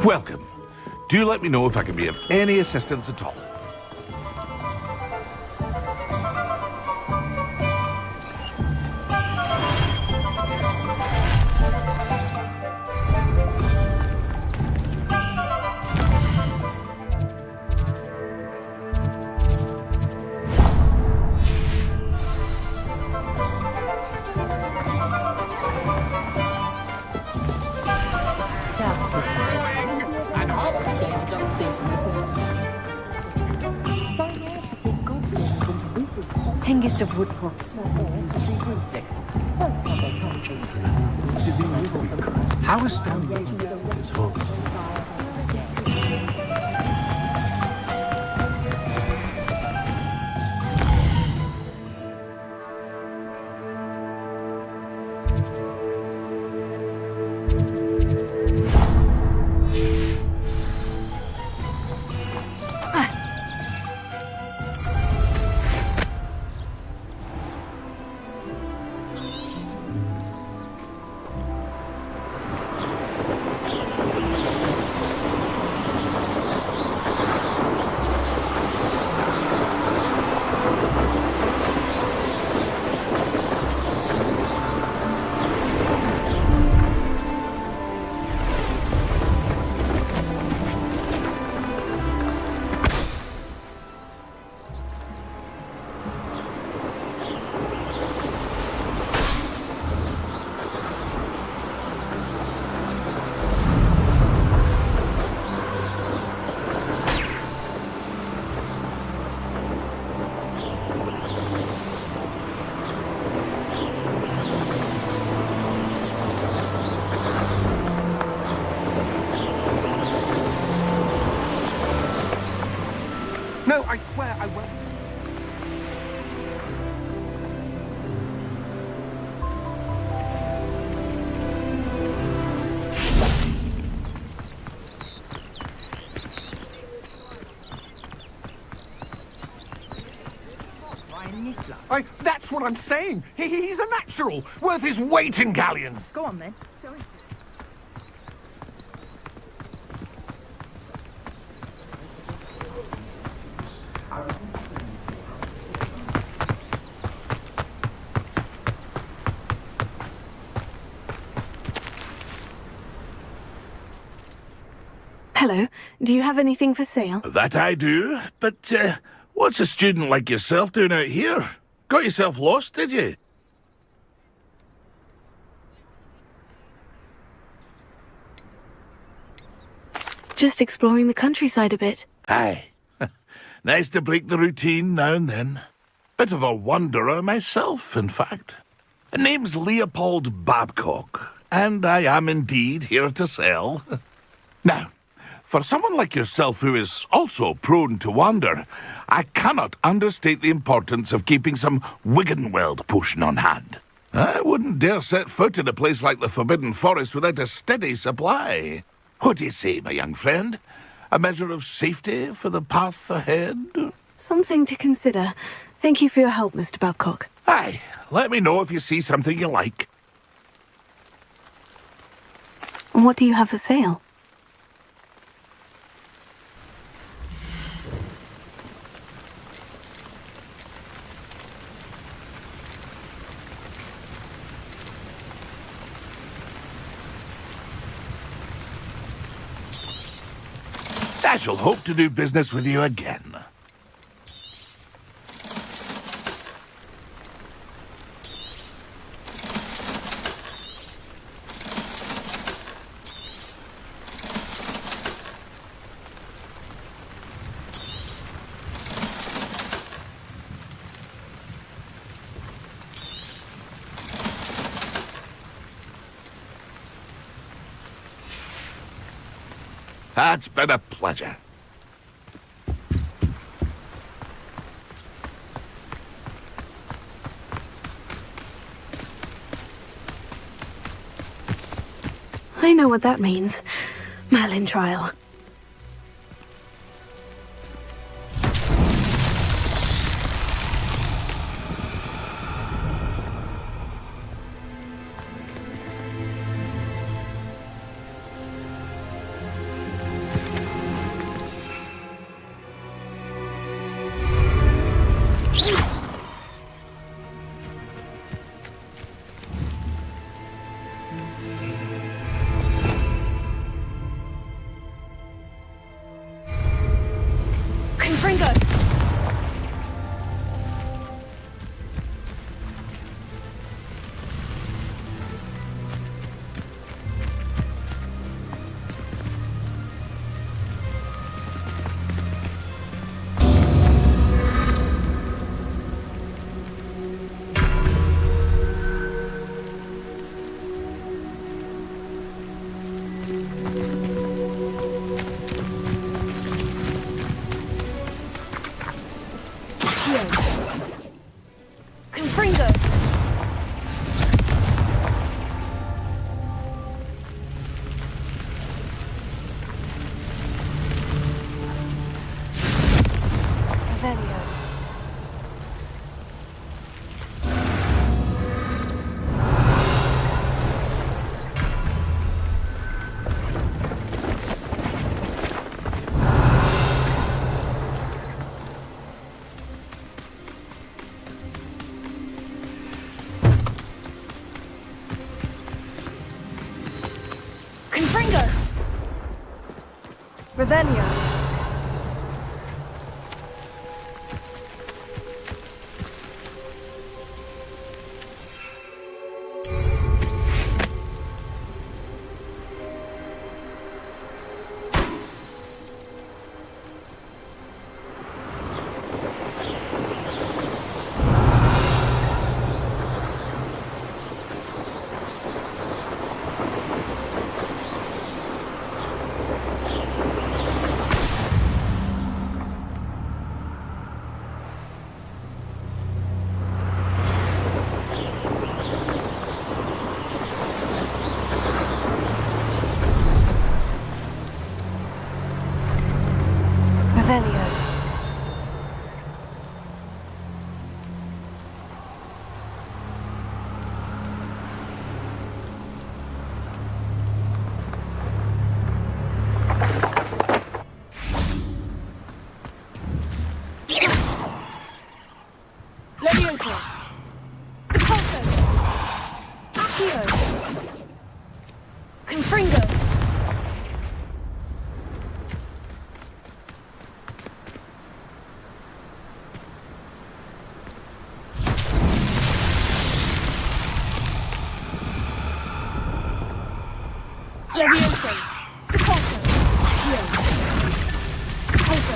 Welcome. Do let me know if I can be of any assistance at all. Hengist of Woodbrook. How astounding is Hogwarts? No, I swear I won't. That's what I'm saying. He's a natural, worth his weight in galleons. Go on then. Hello. Do you have anything for sale? That I do, but what's a student like yourself doing out here? Got yourself lost, did you? Just exploring the countryside a bit. Aye. Nice to break the routine now and then. Bit of a wanderer myself, in fact. Name's Leopold Babcock, and I am indeed here to sell. Now, For someone like yourself who is also prone to wander, I cannot understate the importance of keeping some Wiggenweld potion on hand. I wouldn't dare set foot in a place like the Forbidden Forest without a steady supply. What do you say, my young friend? A measure of safety for the path ahead? Something to consider. Thank you for your help, Mr. Babcock. Aye, let me know if you see something you like. What do you have for sale? I shall hope to do business with you again. It's been a pleasure. I know what that means. Merlin trial. Revelio. Levioso. Repulso. Heal. Repulso.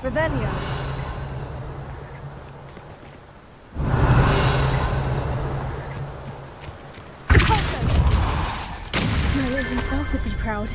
Revelio. Mark would be proud.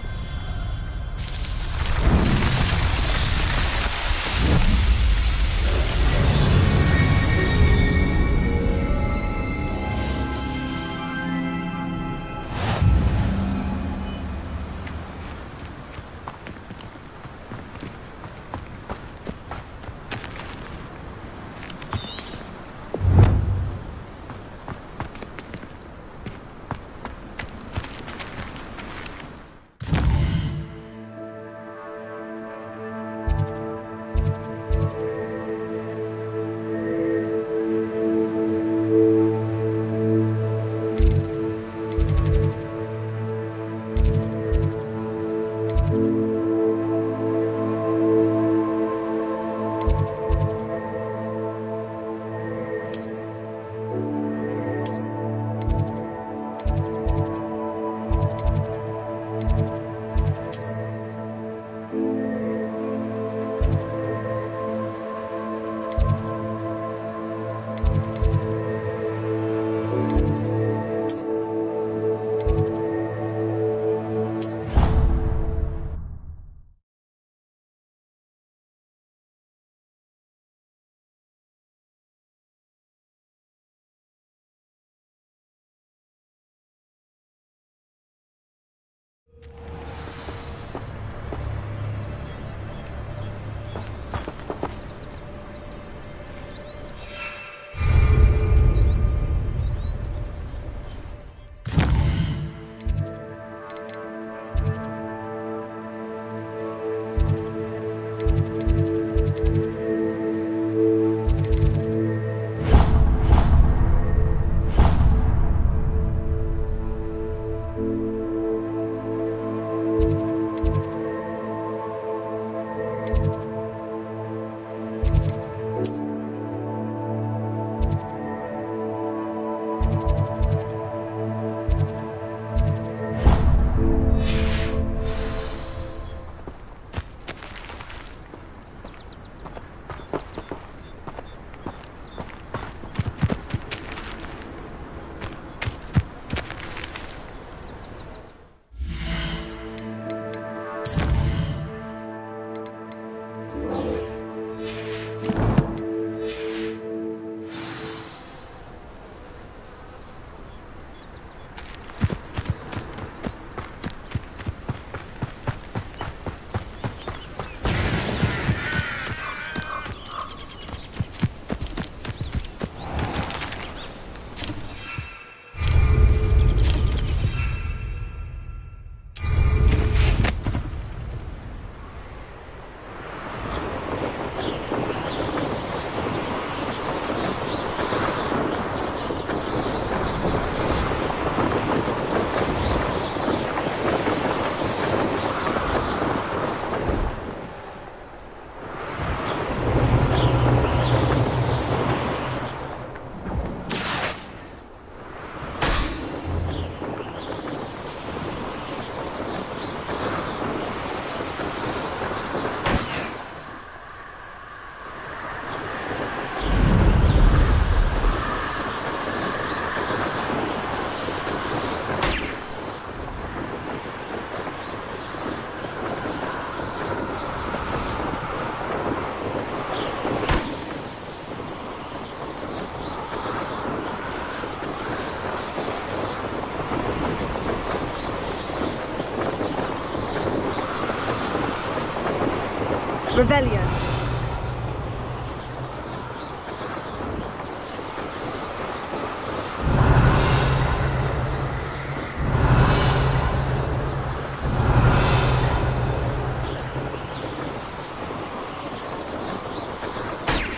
Revelio.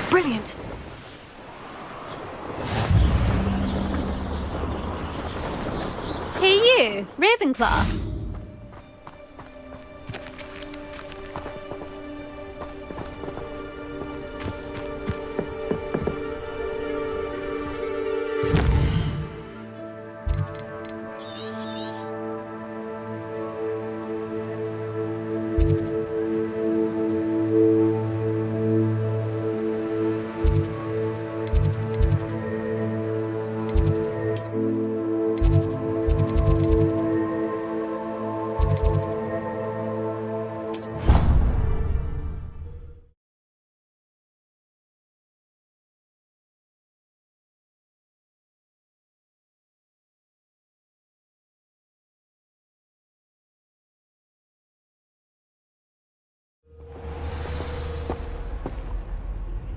Brilliant. Hey you, Ravenclaw.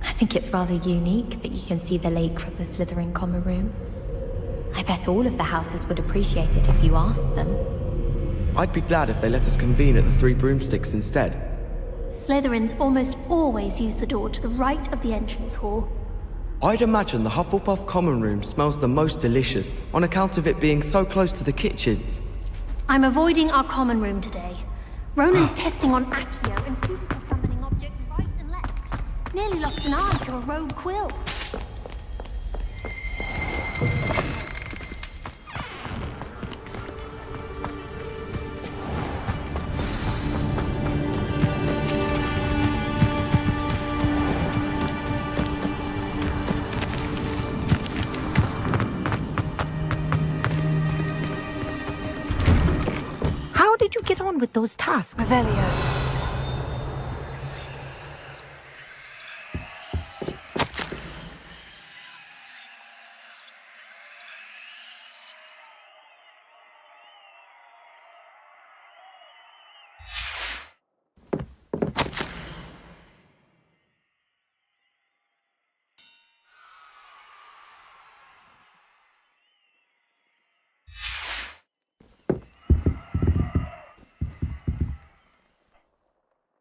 I think it's rather unique that you can see the lake from the Slytherin common room. I bet all of the houses would appreciate it if you asked them. I'd be glad if they let us convene at the Three Broomsticks instead. Slytherins almost always use the door to the right of the entrance hall. I'd imagine the Hufflepuff common room smells the most delicious on account of it being so close to the kitchens. I'm avoiding our common room today. Ronan's testing on Accio and students are summoning objects right and left. Nearly lost an eye to a rogue quill. How did you get on with those tasks? Revelio.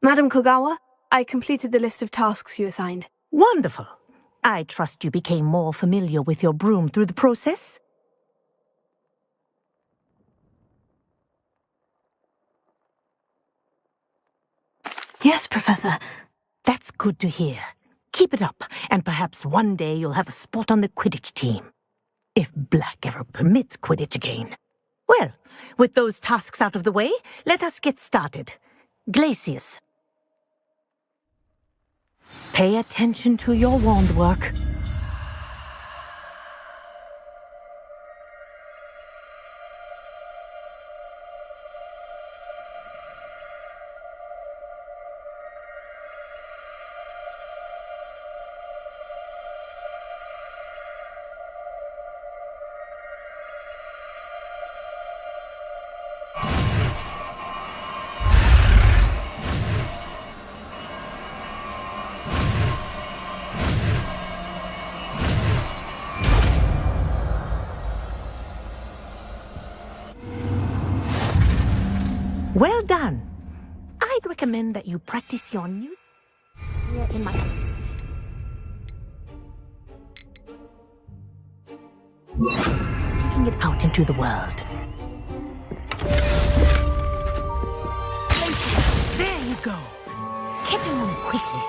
Madam Kogawa, I completed the list of tasks you assigned. Wonderful. I trust you became more familiar with your broom through the process? Yes, Professor. That's good to hear. Keep it up, and perhaps one day you'll have a spot on the Quidditch team. If Black ever permits Quidditch again. Well, with those tasks out of the way, let us get started. Glacius. Pay attention to your wand work. Well done. I'd recommend that you practice your news here in my office. Taking it out into the world. There you go. Get in them quickly.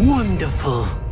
Wonderful.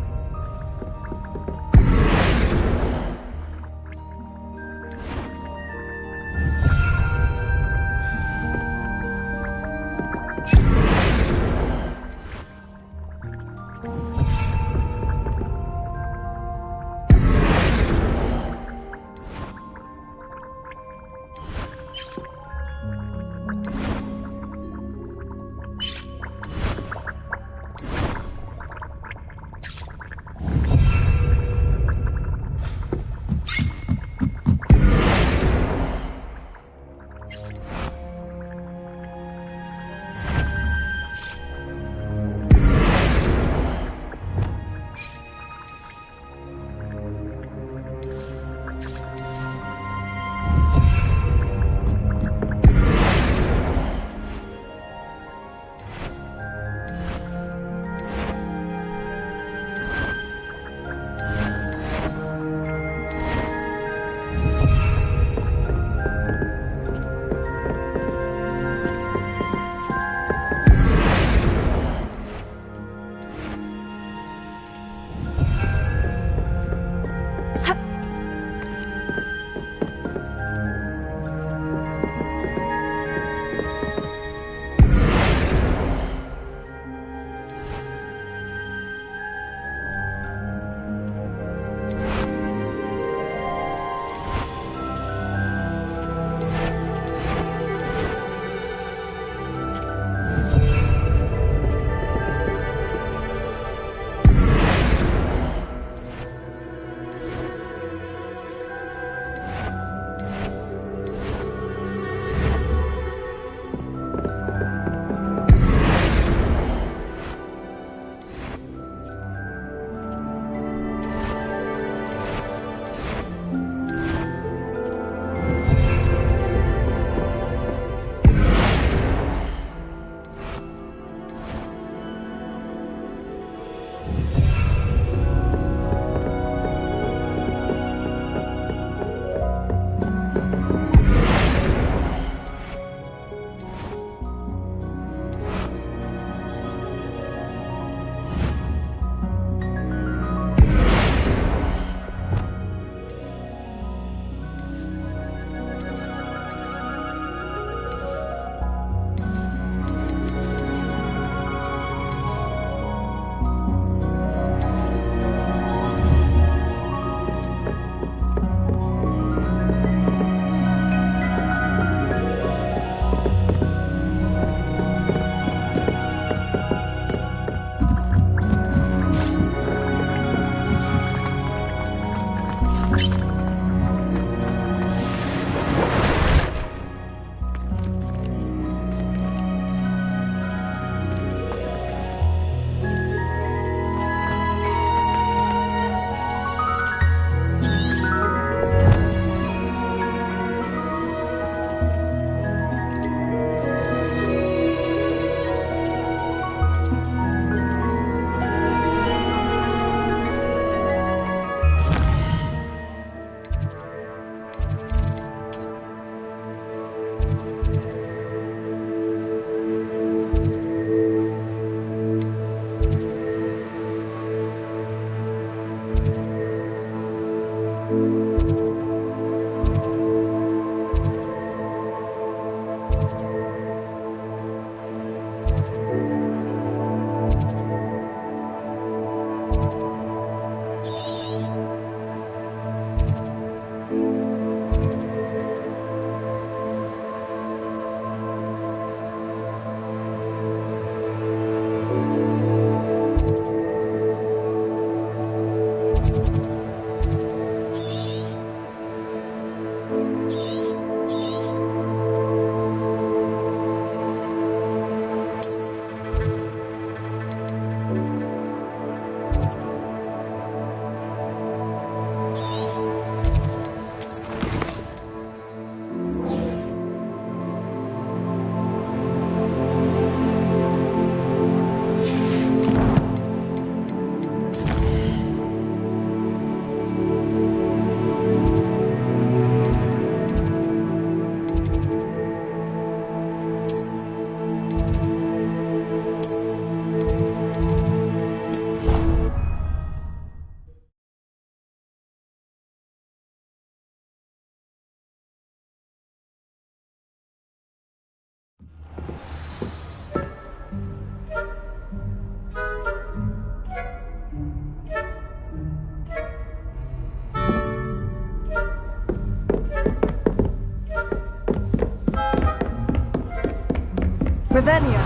Revelio.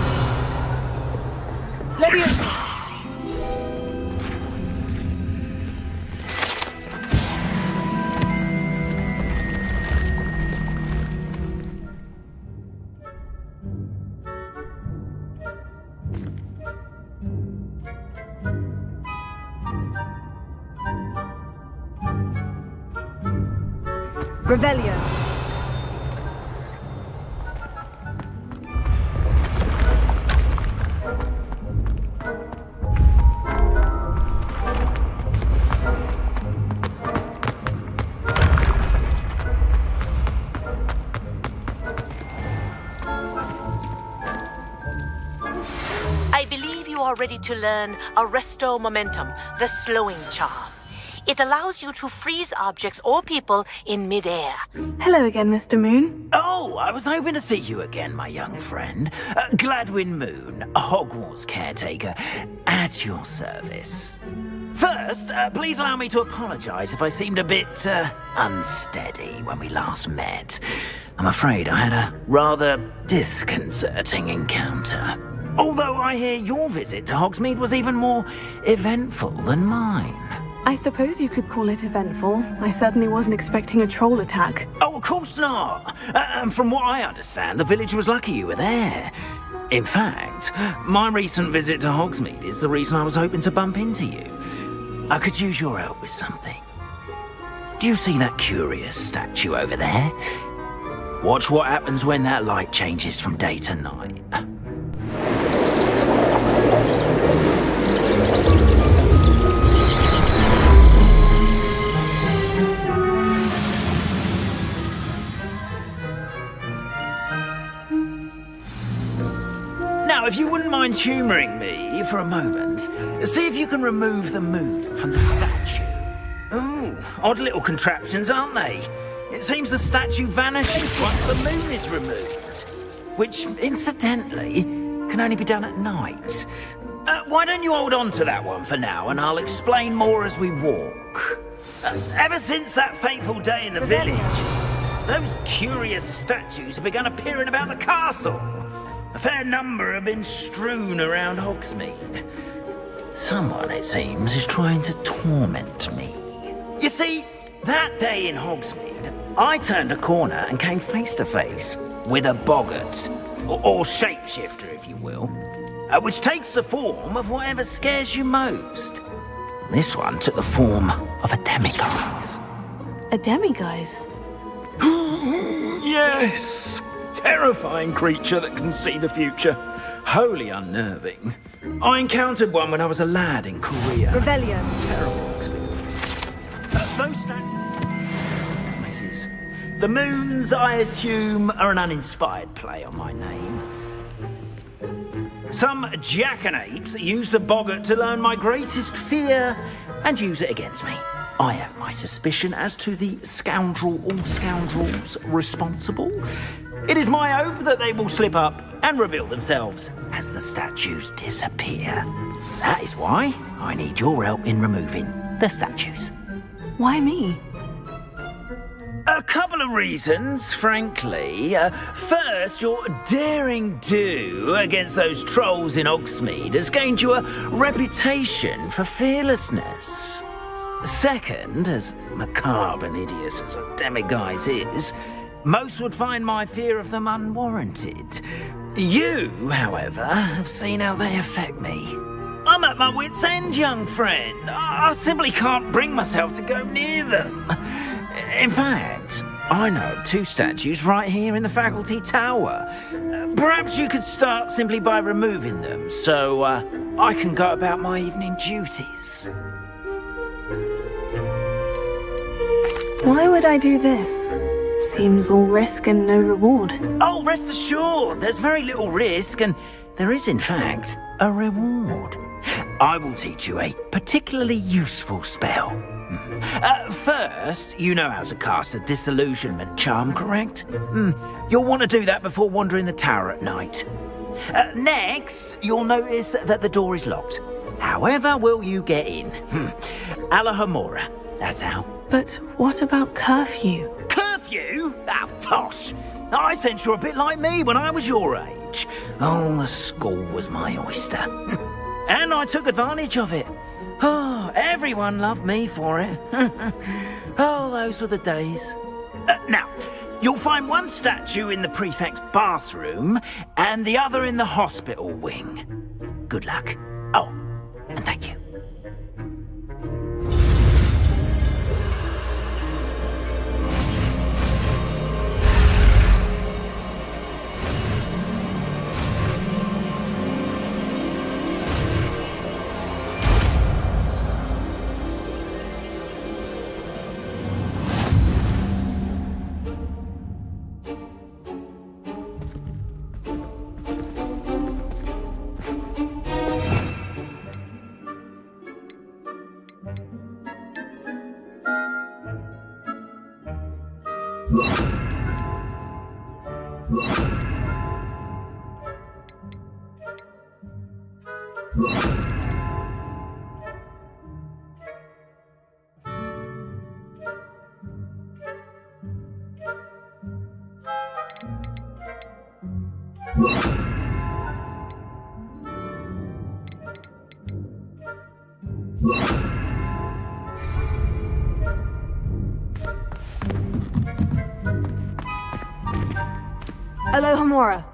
Leviosa. Revelio. I believe you are ready to learn Arresto Momentum, the slowing charm. It allows you to freeze objects or people in midair. Hello again, Mr. Moon. Oh, I was hoping to see you again, my young friend. Gladwin Moon, Hogwarts caretaker, at your service. First, please allow me to apologize if I seemed a bit unsteady when we last met. I'm afraid I had a rather disconcerting encounter. Although I hear your visit to Hogsmeade was even more eventful than mine. I suppose you could call it eventful. I certainly wasn't expecting a troll attack. Oh, of course not. And from what I understand, the village was lucky you were there. In fact, my recent visit to Hogsmeade is the reason I was hoping to bump into you. I could use your help with something. Do you see that curious statue over there? Watch what happens when that light changes from day to night. Now, if you wouldn't mind humouring me for a moment, see if you can remove the moon from the statue. Ooh, odd little contraptions, aren't they? It seems the statue vanishes once the moon is removed, which, incidentally, can only be done at night. Why don't you hold on to that one for now, and I'll explain more as we walk. Ever since that fateful day in the village, those curious statues have begun appearing about the castle. A fair number have been strewn around Hogsmeade. Someone, it seems, is trying to torment me. You see, that day in Hogsmeade, I turned a corner and came face to face with a boggart, or shapeshifter, if you will, which takes the form of whatever scares you most. This one took the form of a demiguise. A demiguise? Yes! Terrifying creature that can see the future. Wholly unnerving. I encountered one when I was a lad in Korea. Revelio. Terrible experience. Those statues. The moons, I assume, are an uninspired play on my name. Some jackanapes used a boggart to learn my greatest fear and use it against me. I have my suspicion as to the scoundrel or scoundrels responsible. It is my hope that they will slip up and reveal themselves as the statues disappear. That is why I need your help in removing the statues. Why me? A couple of reasons, frankly. First, your daring do against those trolls in Hogsmeade has gained you a reputation for fearlessness. Second, as macabre and hideous as a demiguise is, most would find my fear of them unwarranted. You, however, have seen how they affect me. I'm at my wit's end, young friend. I simply can't bring myself to go near them. In fact, I know of two statues right here in the faculty tower. Perhaps you could start simply by removing them, so I can go about my evening duties. Why would I do this? Seems all risk and no reward. Oh, rest assured, there's very little risk, and there is, in fact, a reward. I will teach you a particularly useful spell. First, you know how to cast a disillusionment charm, correct? You'll want to do that before wandering the tower at night. Next, you'll notice that the door is locked. However will you get in? Alahomora, that's how. But what about curfew? Curfew? Oh, tosh. I sense you're a bit like me when I was your age. Oh, the school was my oyster. And I took advantage of it. Oh, everyone loved me for it. Oh, those were the days. Now, you'll find one statue in the prefect's bathroom and the other in the hospital wing. Good luck. Oh, and thank you. Alohomora.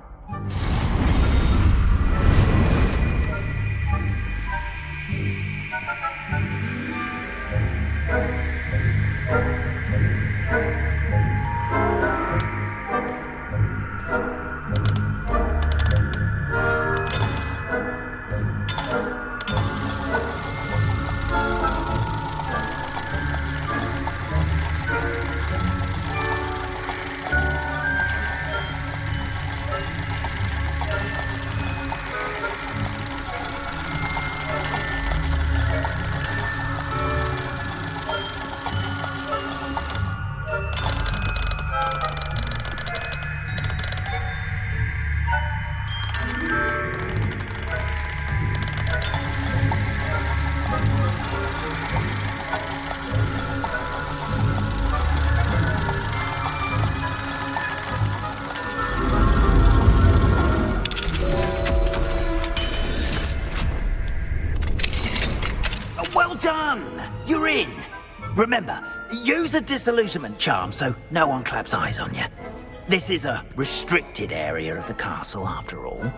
Well done! You're in. Remember, use a disillusionment charm so no one claps eyes on you. This is a restricted area of the castle, after all.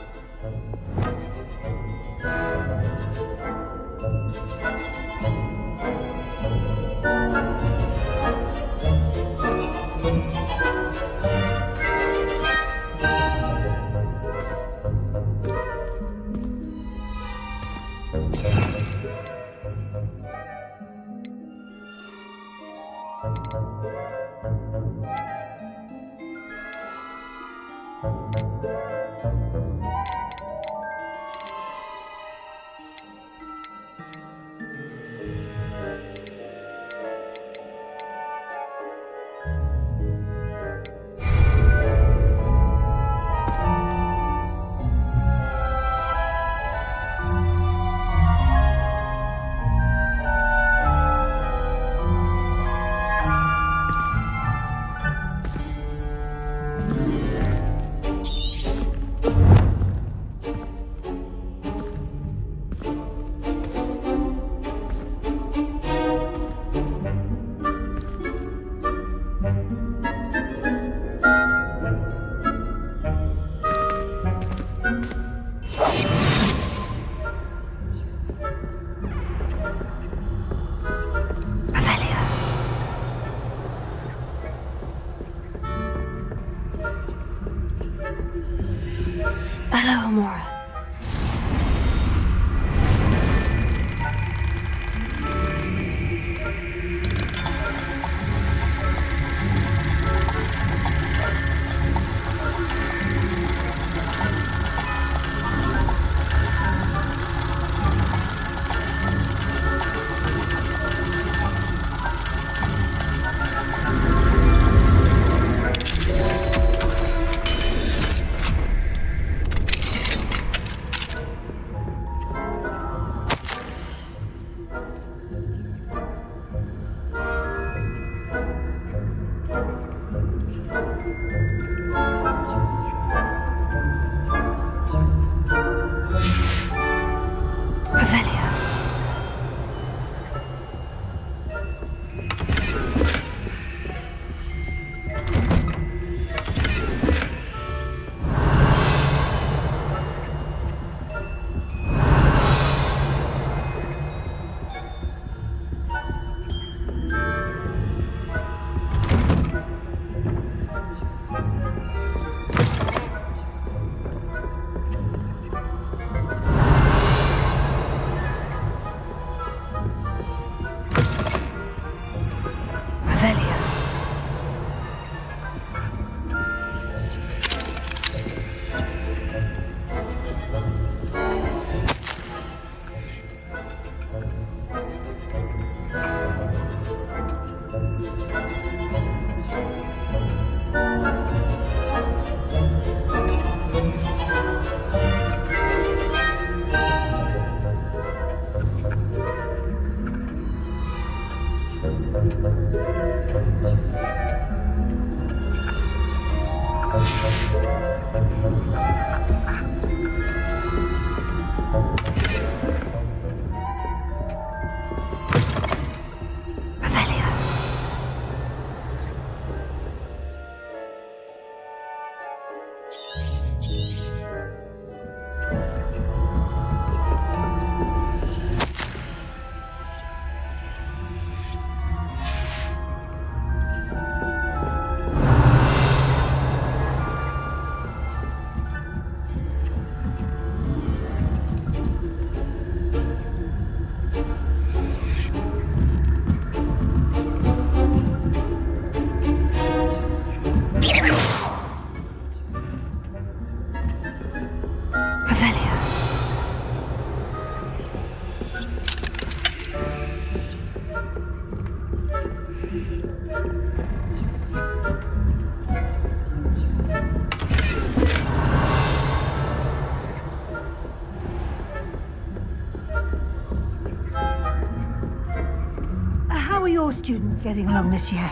are your students getting along this year?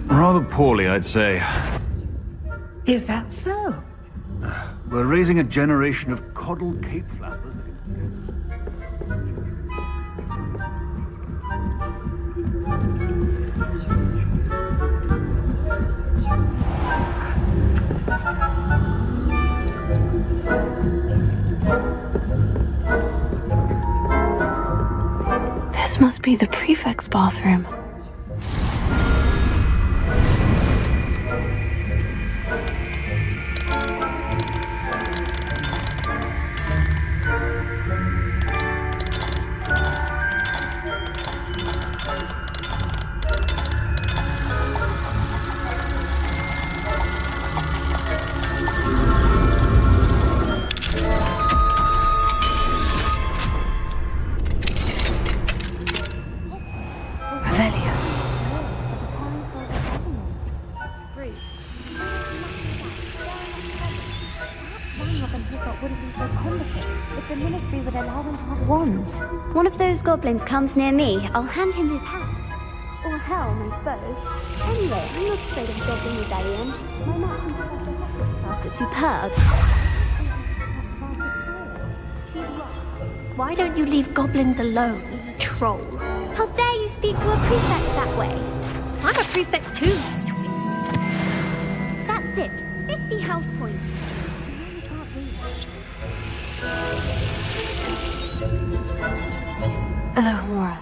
Rather poorly, I'd say. Is that so? We're raising a generation of coddled cape flappers. This must be the prefect's bathroom. Wands. One of those goblins comes near me, I'll hand him his hat. Or helm, I suppose. Anyway, I'm not afraid of goblin rebellion. My map is superb. Why don't you leave goblins alone, troll? How dare you speak to a prefect that way? I'm a prefect too. That's it. 50 house points. Hello, Mora.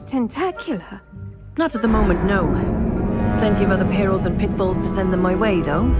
Tentacular. Not at the moment, no. Plenty of other perils and pitfalls to send them my way, though.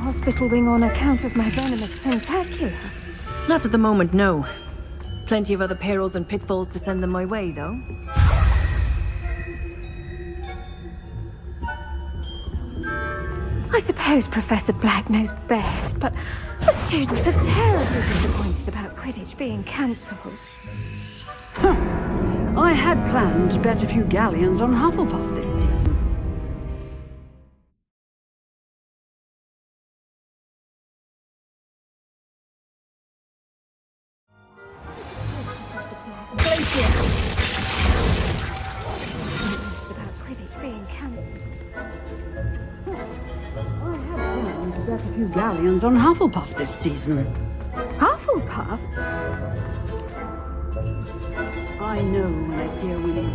Hospital wing on account of my venomous tentacular. Not at the moment, no. Plenty of other perils and pitfalls to send them my way, though. I suppose Professor Black knows best, but the students are terribly disappointed about Quidditch being cancelled. I had planned to bet a few galleons on Hufflepuff this season. About Quidditch being cancelled. I had planned to bet a few galleons on Hufflepuff this season. Hufflepuff? I know when I see a winning.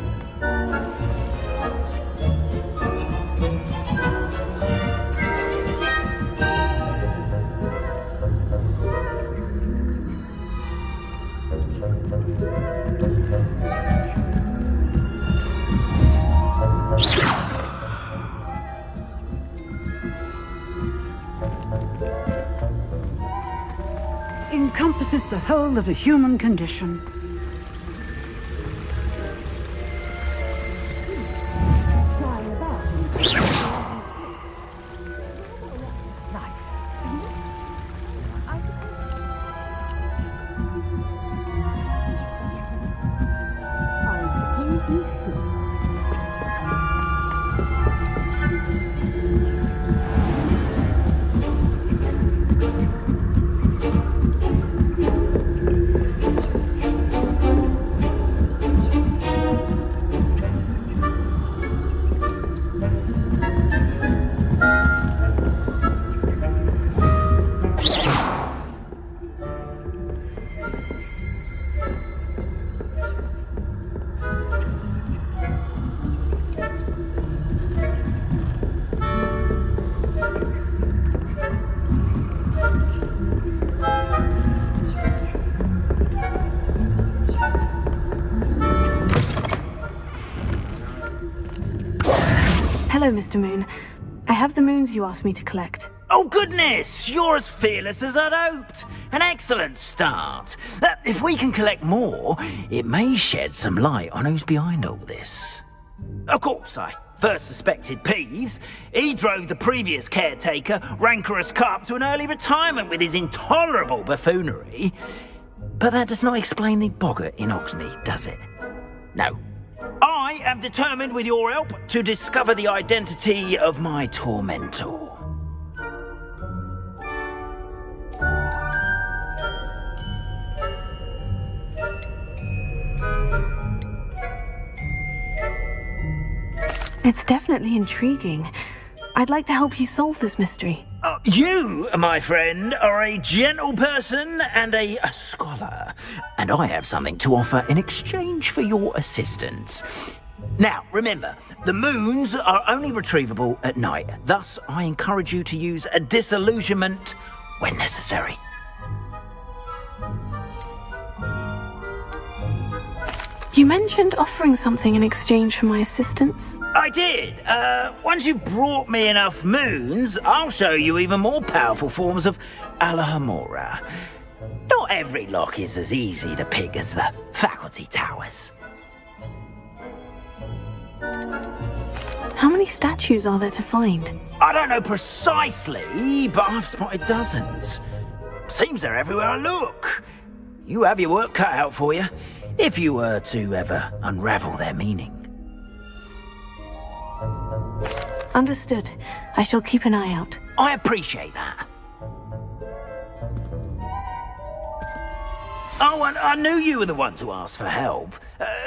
Encompasses the whole of the human condition. Hello, Mr. Moon. I have the moons you asked me to collect. Oh, goodness! You're as fearless as I'd hoped. An excellent start. If we can collect more, it may shed some light on who's behind all this. Of course, I first suspected Peeves. He drove the previous caretaker, Rancorous Carp, to an early retirement with his intolerable buffoonery. But that does not explain the boggart in Hogsmeade, does it? No. I am determined, with your help, to discover the identity of my tormentor. It's definitely intriguing. I'd like to help you solve this mystery. You, my friend, are a gentle person and a scholar, and I have something to offer in exchange for your assistance. Now, remember, the moons are only retrievable at night. Thus, I encourage you to use a disillusionment when necessary. You mentioned offering something in exchange for my assistance. I did. Once you've brought me enough moons, I'll show you even more powerful forms of Alohomora. Not every lock is as easy to pick as the faculty towers. How many statues are there to find? I don't know precisely, but I've spotted dozens. Seems they're everywhere I look. You have your work cut out for you, if you were to ever unravel their meaning. Understood. I shall keep an eye out. I appreciate that. Oh, and I knew you were the one to ask for help.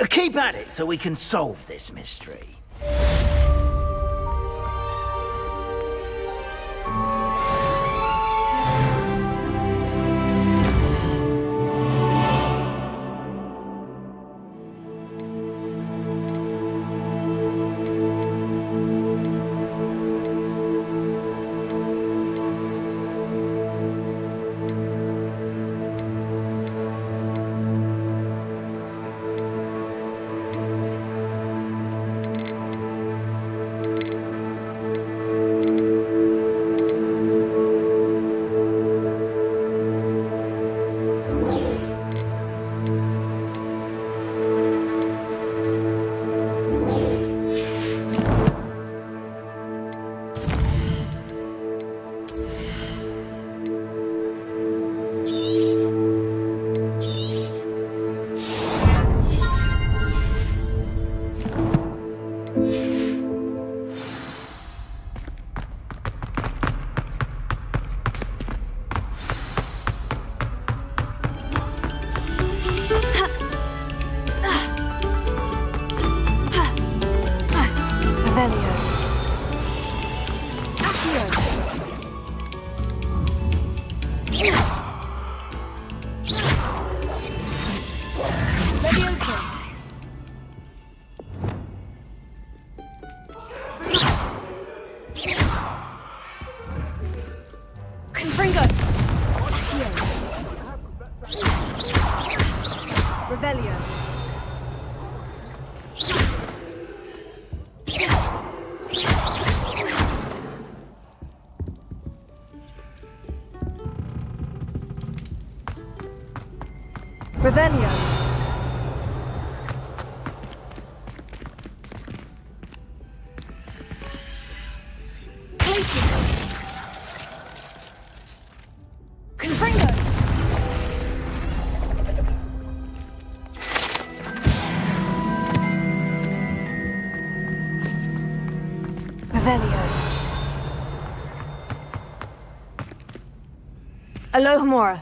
Keep at it so we can solve this mystery. Revelio. Alohomora.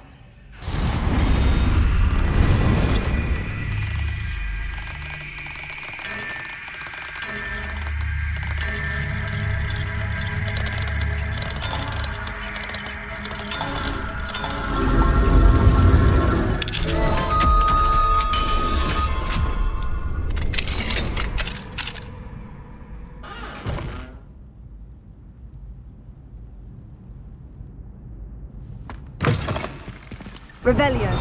Revelio.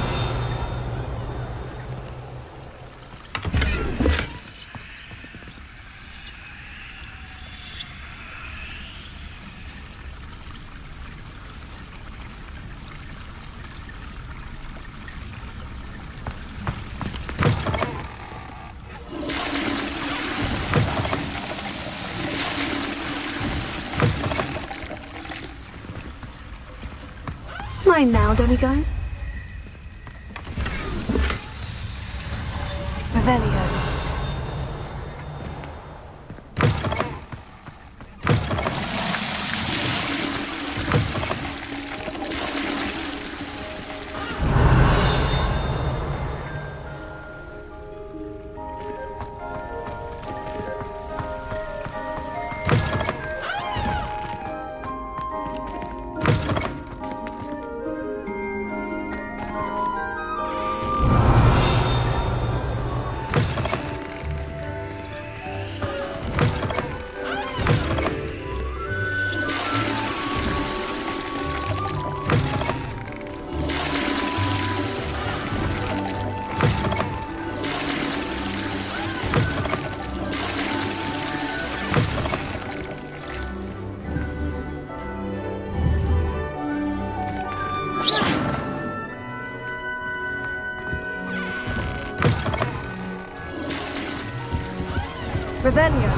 Mine now, demigods. Revelio. Revelio.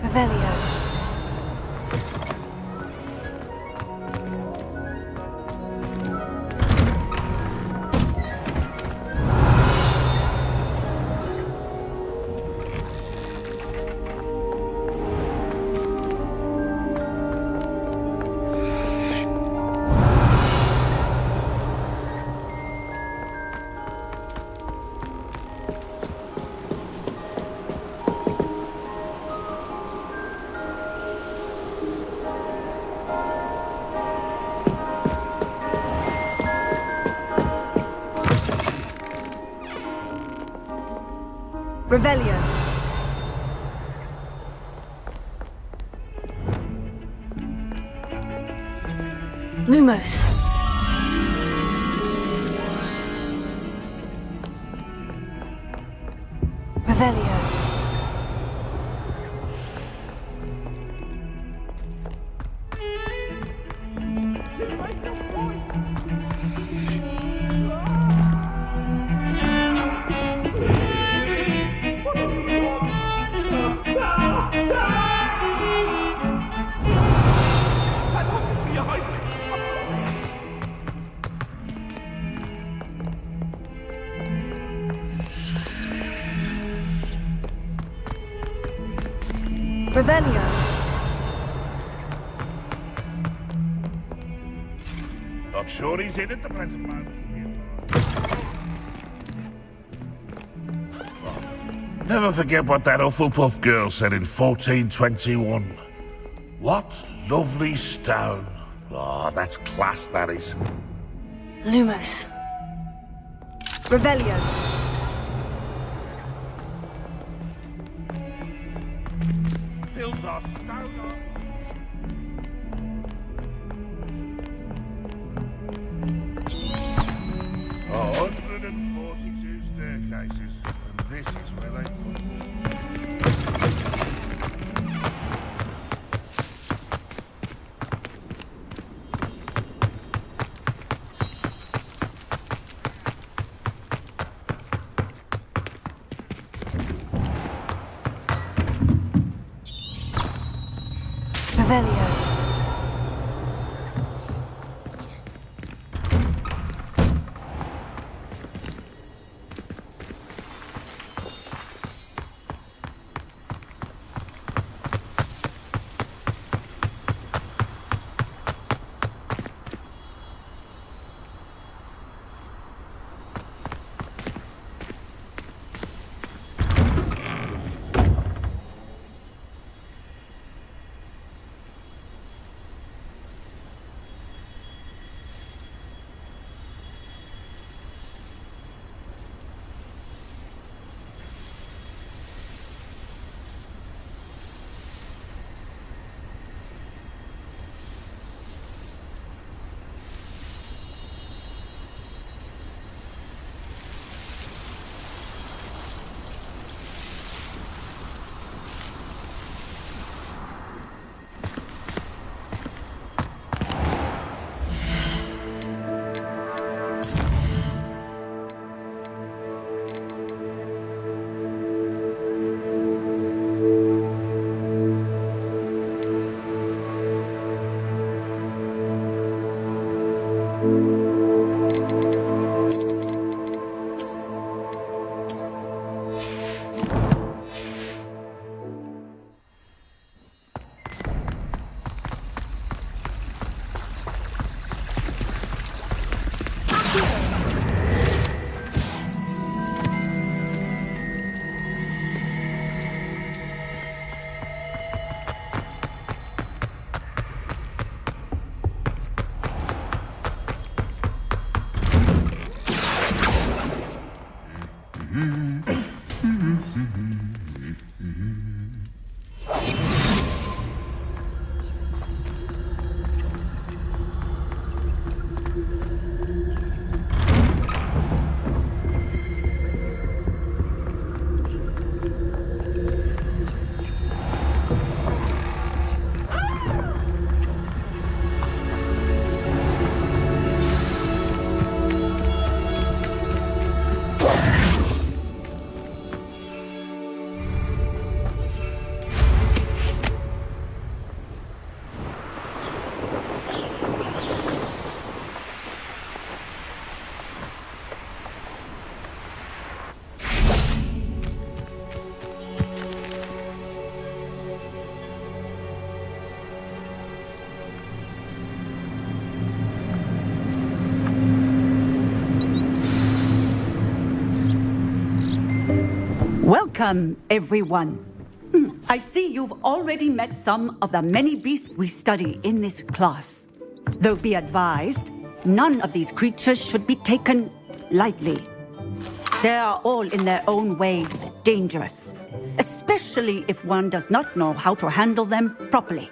Revelio. Revelio. Lumos. Revelio. Revelio. Not sure he's in at the present moment. Never forget what that Hufflepuff girl said in 1421. What lovely stone. Oh, that's class, that is. Lumos. Revelio. Fills our stone up. Oh, 142 staircases, and this is where they put them. Revelio. Welcome, everyone. I see you've already met some of the many beasts we study in this class. Though be advised, none of these creatures should be taken lightly. They are all in their own way dangerous, especially if one does not know how to handle them properly.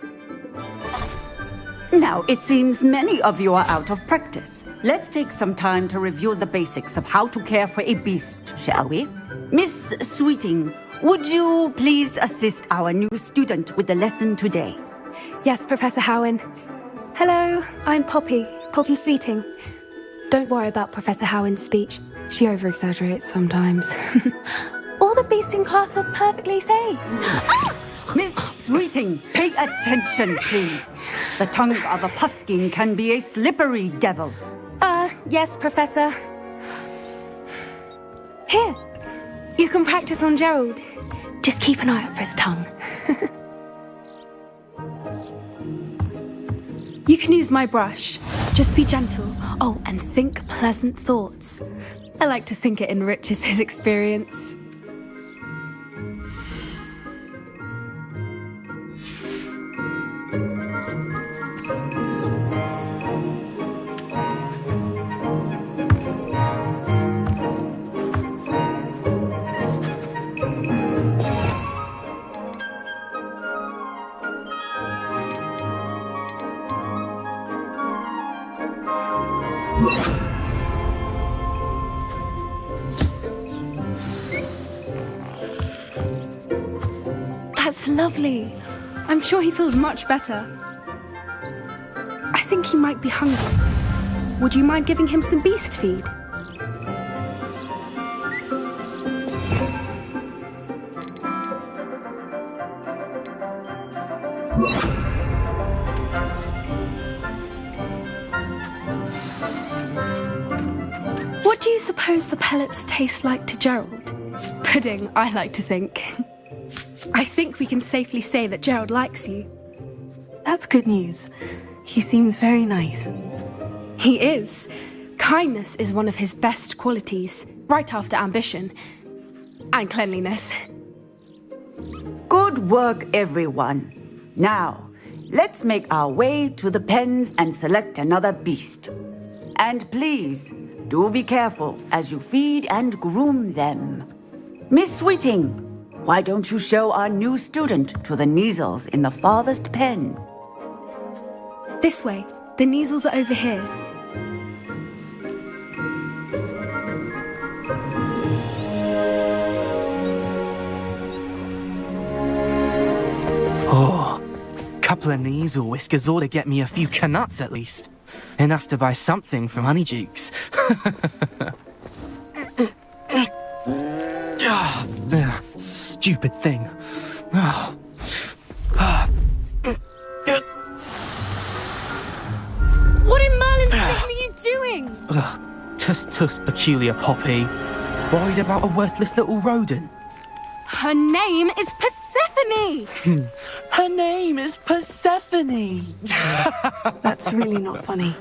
Now, it seems many of you are out of practice. Let's take some time to review the basics of how to care for a beast, shall we? Miss Sweeting, would you please assist our new student with the lesson today? Yes, Professor Howen. Hello, I'm Poppy Sweeting. Don't worry about Professor Howen's speech. She over-exaggerates sometimes. All the beasts in class are perfectly safe. Miss Sweeting, pay attention, please. The tongue of a puffskein can be a slippery devil. Yes, Professor. Here, you can practice on Gerald. Just keep an eye out for his tongue. You can use my brush. Just be gentle. Oh, and think pleasant thoughts. I like to think it enriches his experience. That's lovely. I'm sure he feels much better. I think he might be hungry. Would you mind giving him some beast feed? What do you suppose the pellets taste like to Gerald? Pudding, I like to think. I think we can safely say that Gerald likes you. That's good news. He seems very nice. He is. Kindness is one of his best qualities, right after ambition. And cleanliness. Good work, everyone. Now, let's make our way to the pens and select another beast. And please, do be careful as you feed and groom them. Miss Sweeting, why don't you show our new student to the Neasels in the farthest pen? This way. The Neasels are over here. Oh, couple of Neasel whiskers ought to get me a few canuts at least. Enough to buy something from Honeydukes. Stupid thing. What in Merlin's name are you doing? Tuss, peculiar Poppy. Worried about a worthless little rodent. Her name is Persephone! Her name is Persephone! That's really not funny.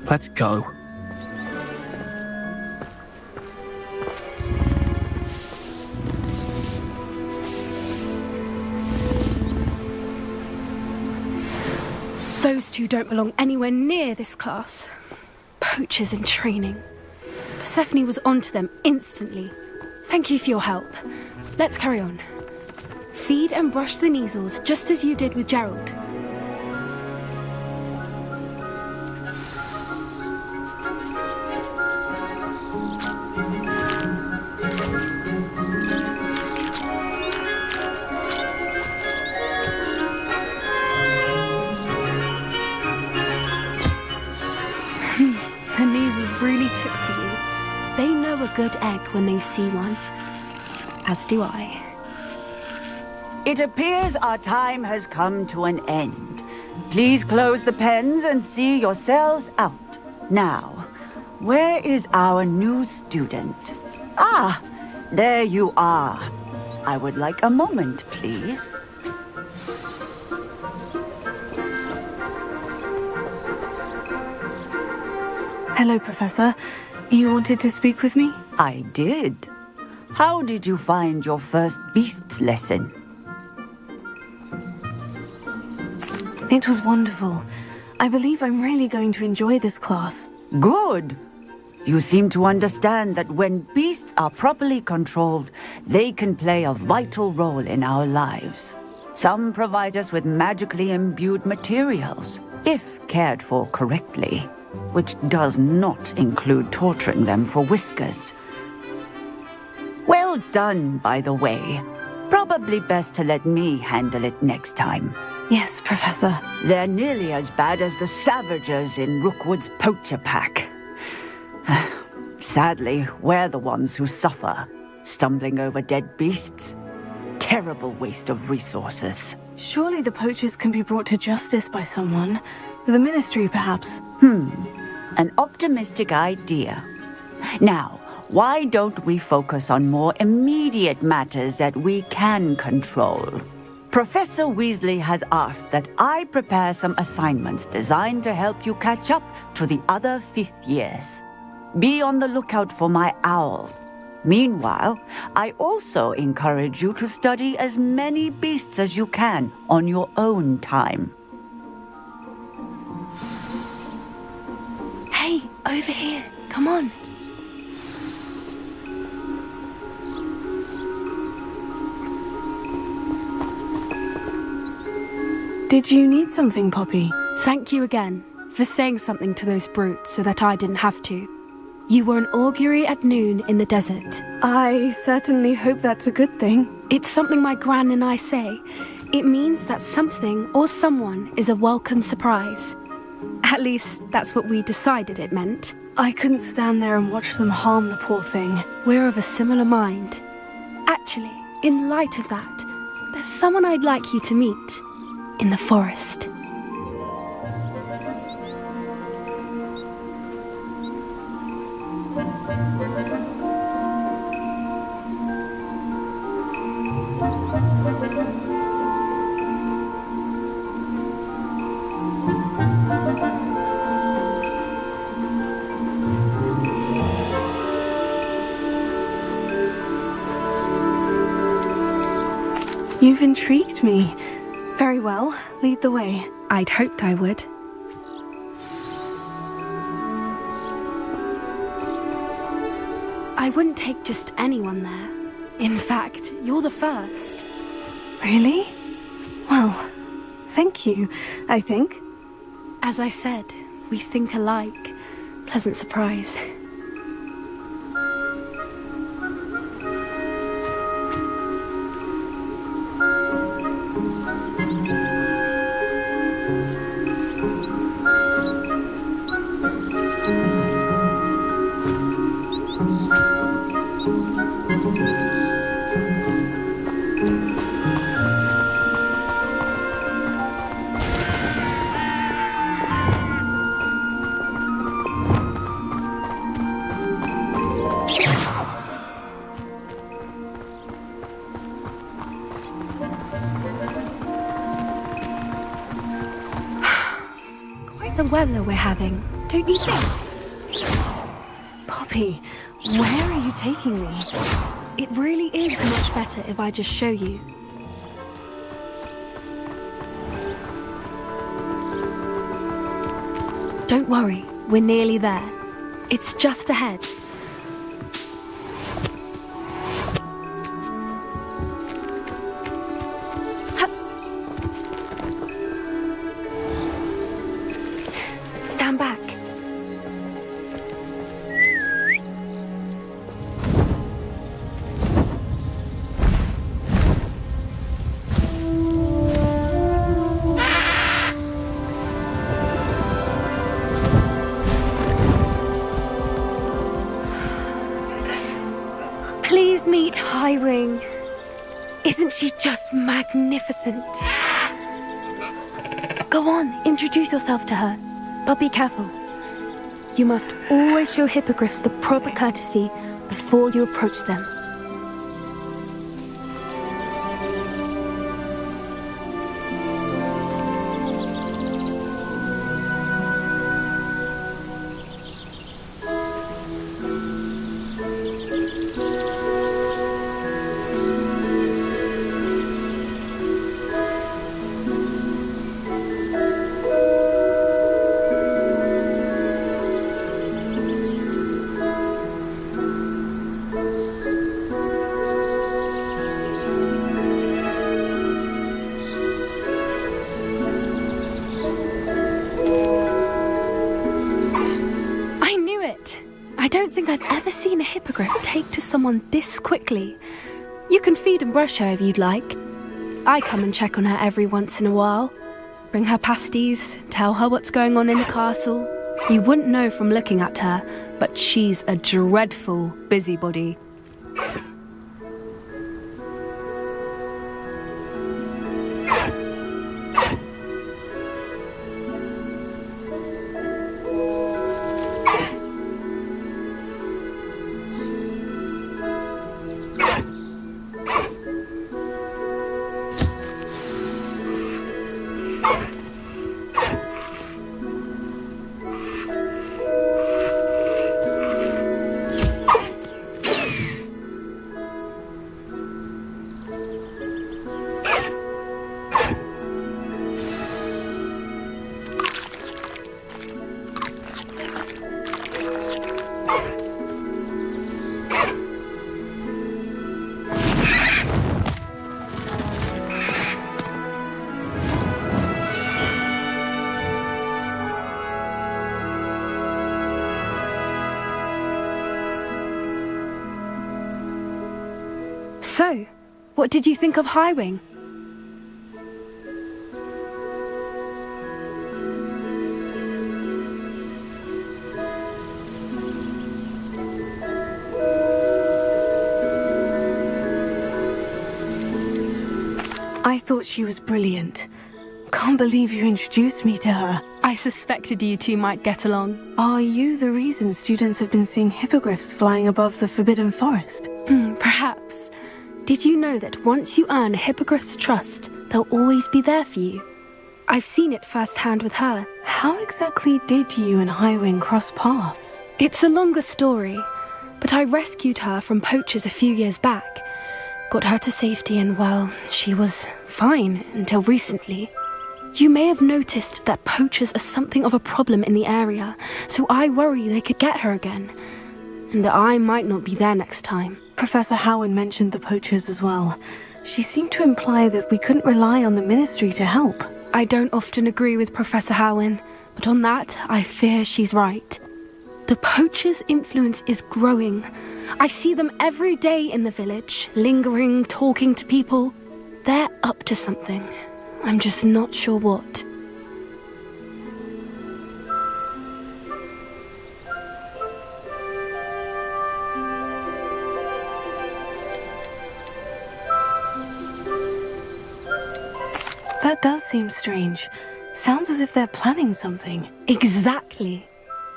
Let's go. Those two don't belong anywhere near this class. Poachers in training. Persephone was onto them instantly. Thank you for your help. Let's carry on. Feed and brush the Neasels just as you did with Gerald. The Neasels really took to you. They know a good egg when they see one. As do I. It appears our time has come to an end. Please close the pens and see yourselves out. Now, where is our new student? Ah, there you are. I would like a moment, please. Hello, Professor. You wanted to speak with me? I did. How did you find your first beasts lesson? It was wonderful. I believe I'm really going to enjoy this class. Good. You seem to understand that when beasts are properly controlled, they can play a vital role in our lives. Some provide us with magically imbued materials, if cared for correctly, which does not include torturing them for whiskers. Well done, by the way. Probably best to let me handle it next time. Yes, Professor. They're nearly as bad as the Savagers in Rookwood's poacher pack. Sadly, we're the ones who suffer, stumbling over dead beasts. Terrible waste of resources. Surely the poachers can be brought to justice by someone. The Ministry, perhaps. An optimistic idea. Now, why don't we focus on more immediate matters that we can control? Professor Weasley has asked that I prepare some assignments designed to help you catch up to the other 5th years. Be on the lookout for my owl. Meanwhile, I also encourage you to study as many beasts as you can on your own time. Hey, over here. Come on. Did you need something, Poppy? Thank you again for saying something to those brutes so that I didn't have to. You were an augury at noon in the desert. I certainly hope that's a good thing. It's something my gran and I say. It means that something or someone is a welcome surprise. At least, that's what we decided it meant. I couldn't stand there and watch them harm the poor thing. We're of a similar mind. Actually, in light of that, there's someone I'd like you to meet. In the forest. You've intrigued me. Very well. Lead the way. I'd hoped I would. I wouldn't take just anyone there. In fact, you're the first. Really? Well, thank you, I think. As I said, we think alike. Pleasant surprise. The weather we're having, don't you think? Poppy, where are you taking me? It really is much better if I just show you. Don't worry, we're nearly there. It's just ahead. Stand back. Please meet Highwing. Isn't she just magnificent? Go on, introduce yourself to her. But be careful. You must always show hippogriffs the proper courtesy before you approach them. I don't think I've ever seen a hippogriff take to someone this quickly. You can feed and brush her if you'd like. I come and check on her every once in a while. Bring her pasties, tell her what's going on in the castle. You wouldn't know from looking at her, but she's a dreadful busybody. So, what did you think of Highwing? I thought she was brilliant. Can't believe you introduced me to her. I suspected you two might get along. Are you the reason students have been seeing hippogriffs flying above the Forbidden Forest? Perhaps. Did you know that once you earn a hippogriff's trust, they'll always be there for you? I've seen it firsthand with her. How exactly did you and Highwing cross paths? It's a longer story, but I rescued her from poachers a few years back. Got her to safety and, well, she was fine until recently. You may have noticed that poachers are something of a problem in the area, so I worry they could get her again. And I might not be there next time. Professor Howin mentioned the poachers as well. She seemed to imply that we couldn't rely on the Ministry to help. I don't often agree with Professor Howin, but on that, I fear she's right. The poachers' influence is growing. I see them every day in the village, lingering, talking to people. They're up to something. I'm just not sure what. That does seem strange. Sounds as if they're planning something. Exactly.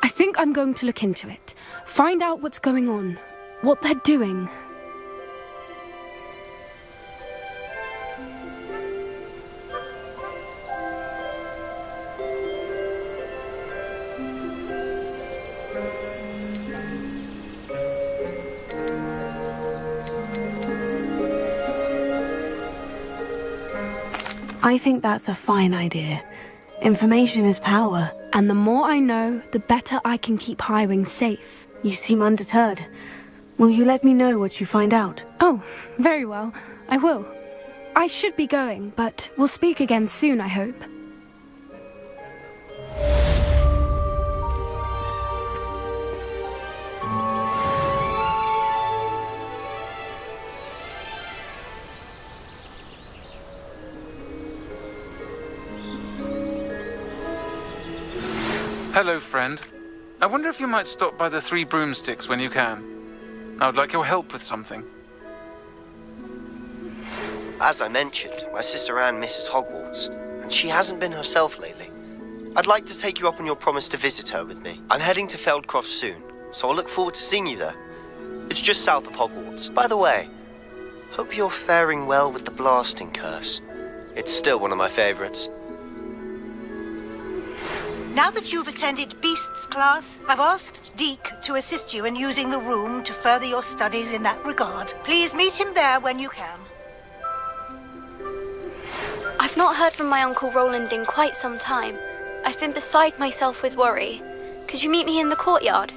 I think I'm going to look into it. Find out what's going on. What they're doing. I think that's a fine idea. Information is power. And the more I know, the better I can keep Highwing safe. You seem undeterred. Will you let me know what you find out? Oh, very well. I will. I should be going, but we'll speak again soon, I hope. Hello, friend. I wonder if you might stop by the Three Broomsticks when you can. I would like your help with something. As I mentioned, my sister Anne misses Hogwarts, and she hasn't been herself lately. I'd like to take you up on your promise to visit her with me. I'm heading to Feldcroft soon, so I'll look forward to seeing you there. It's just south of Hogwarts. By the way, hope you're faring well with the blasting curse. It's still one of my favorites. Now that you've attended Beasts class, I've asked Deke to assist you in using the room to further your studies in that regard. Please meet him there when you can. I've not heard from my Uncle Roland in quite some time. I've been beside myself with worry. Could you meet me in the courtyard?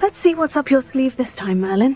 Let's see what's up your sleeve this time, Merlin.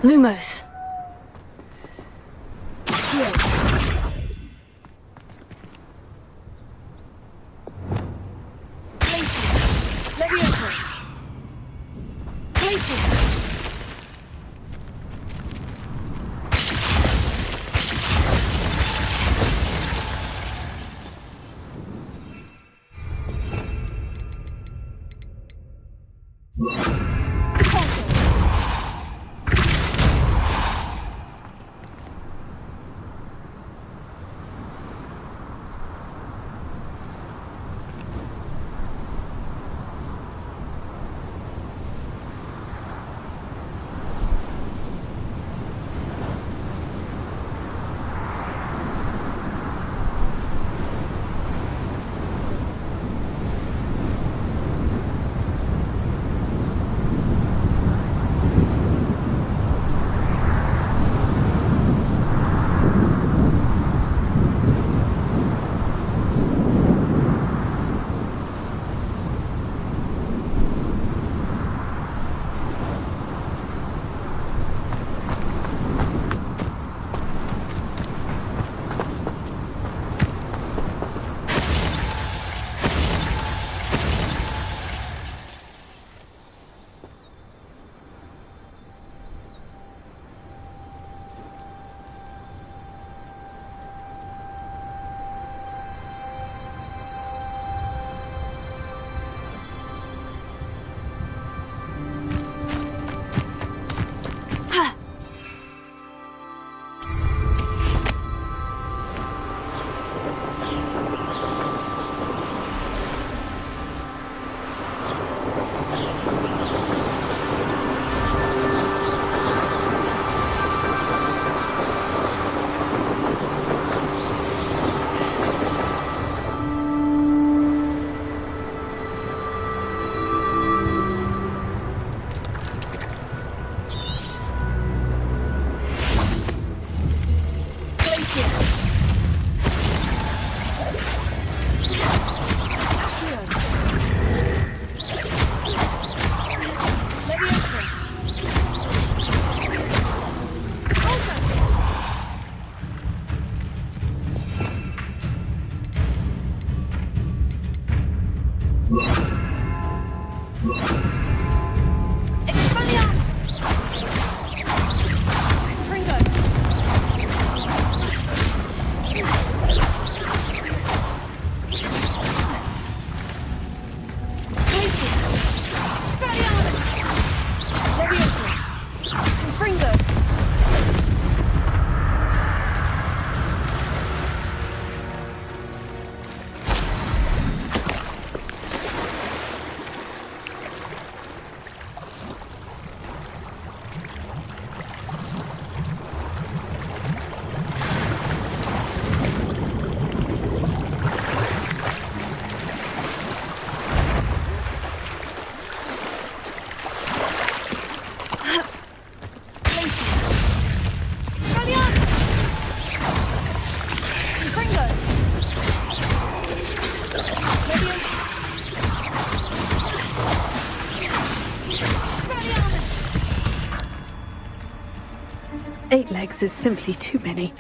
Lumos. 8 legs is simply too many.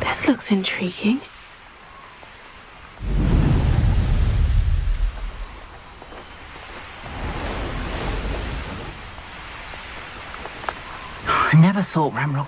This looks intriguing. I never thought Ramrock.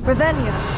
Revelio.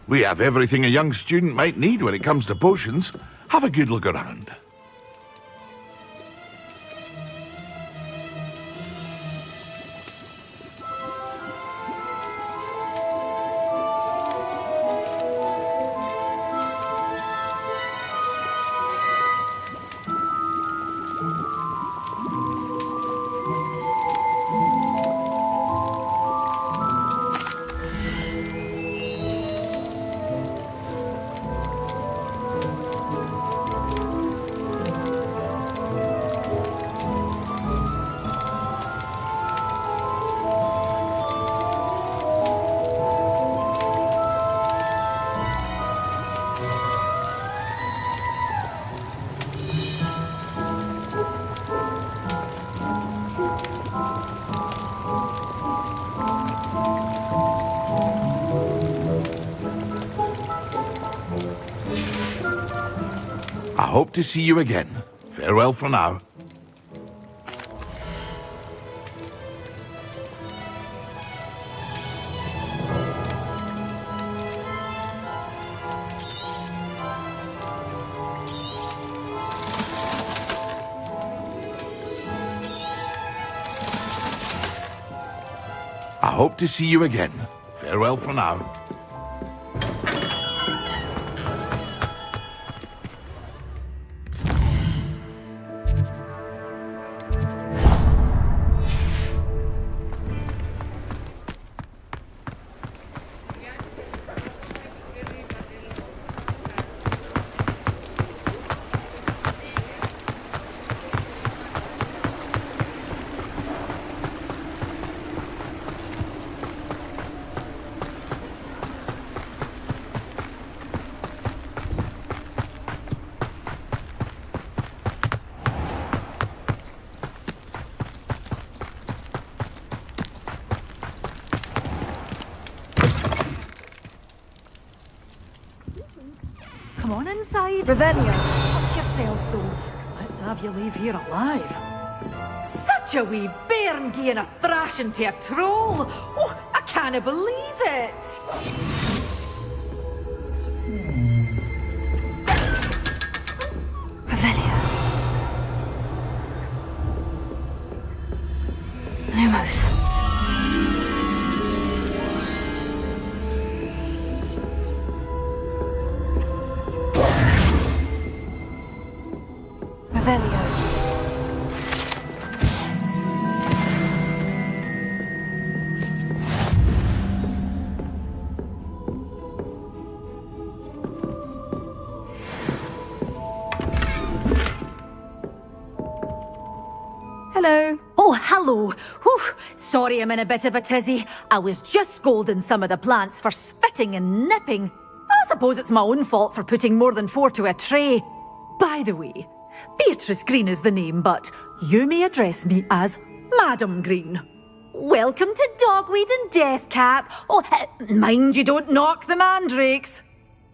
We have everything a young student might need when it comes to potions. Have a good look around. I hope to see you again. Farewell for now. I hope to see you again. Farewell for now. Come on inside. Revelio. Watch yourself, though. Let's have you leave here alive. Such a wee bairn gieing a thrashing to a troll. Oh, I can't believe it. Revelio. Lumos. Hello. Oh, hello. Whew. Sorry I'm in a bit of a tizzy. I was just scolding some of the plants for spitting and nipping. I suppose it's my own fault for putting more than 4 to a tray. By the way, Beatrice Green is the name, but you may address me as Madam Green. Welcome to Dogweed and Deathcap. Oh, mind you don't knock the mandrakes.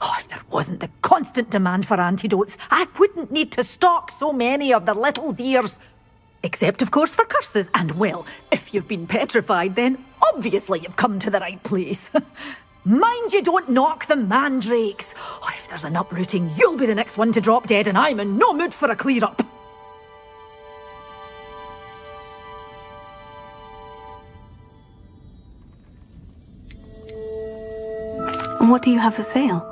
Oh, if there wasn't the constant demand for antidotes, I wouldn't need to stock so many of the little dears. Except, of course, for curses. And, well, if you've been petrified, then obviously you've come to the right place. Mind you don't knock the mandrakes. Oh, if there's an uprooting, you'll be the next one to drop dead, and I'm in no mood for a clear-up. What do you have for sale?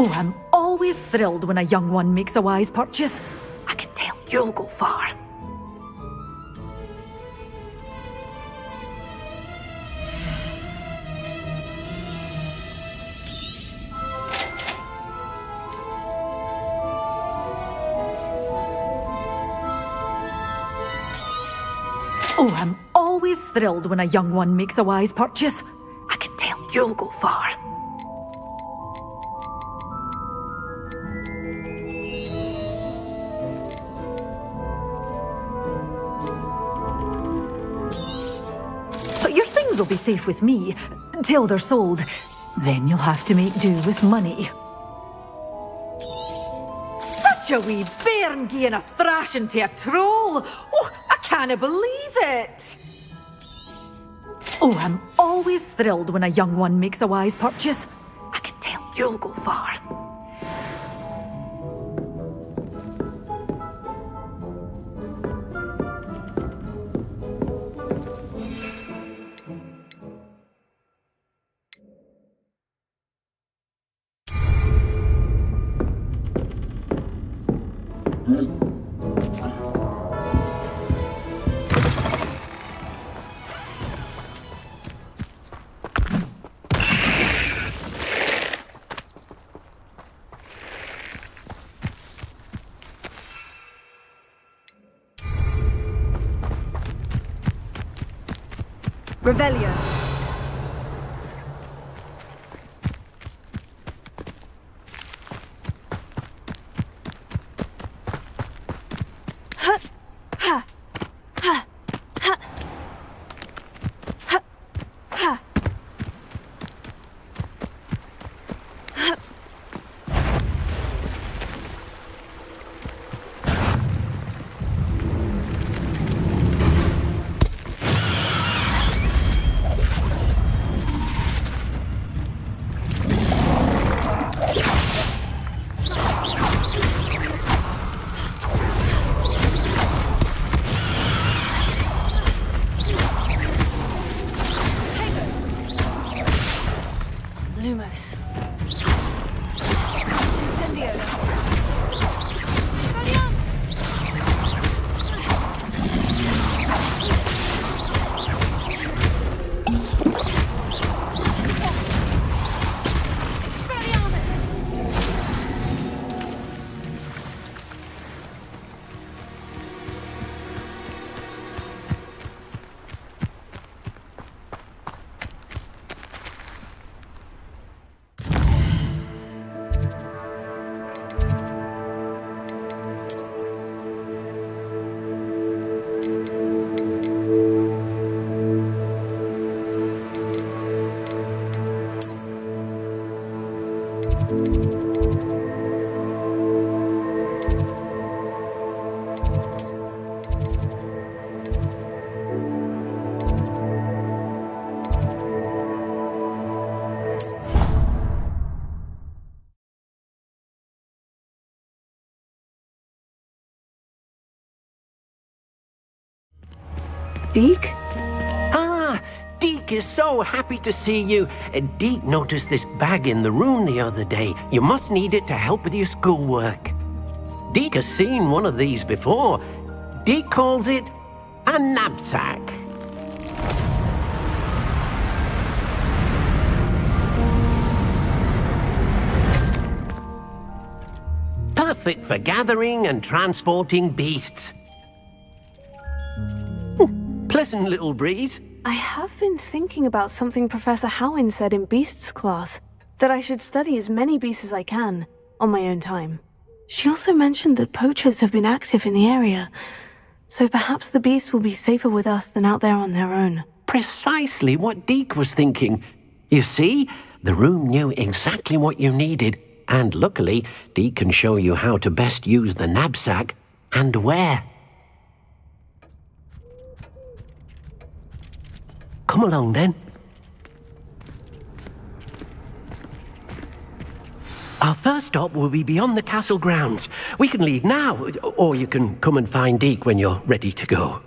Oh, I'm always thrilled when a young one makes a wise purchase. I can tell you'll go far. Oh, I'm always thrilled when a young one makes a wise purchase. I can tell you'll go far. But your things will be safe with me, till they're sold. Then you'll have to make do with money. Such a wee bairn gieing a thrashing to a troll! Oh, I can't believe it! Oh, I'm always thrilled when a young one makes a wise purchase. I can tell you'll go far. Revelio. Lumos. Deke? Ah, Deke is so happy to see you. Deke noticed this bag in the room the other day. You must need it to help with your schoolwork. Deke has seen one of these before. Deke calls it a knapsack. perfect for gathering and transporting beasts. Pleasant little breeze. I have been thinking about something Professor Howin said in Beasts class, that I should study as many beasts as I can, on my own time. She also mentioned that poachers have been active in the area, so perhaps the beasts will be safer with us than out there on their own. Precisely what Deke was thinking. You see, the room knew exactly what you needed, and luckily, Deke can show you how to best use the knapsack and where. Come along then. Our first stop will be beyond the castle grounds. We can leave now, or you can come and find Deke when you're ready to go.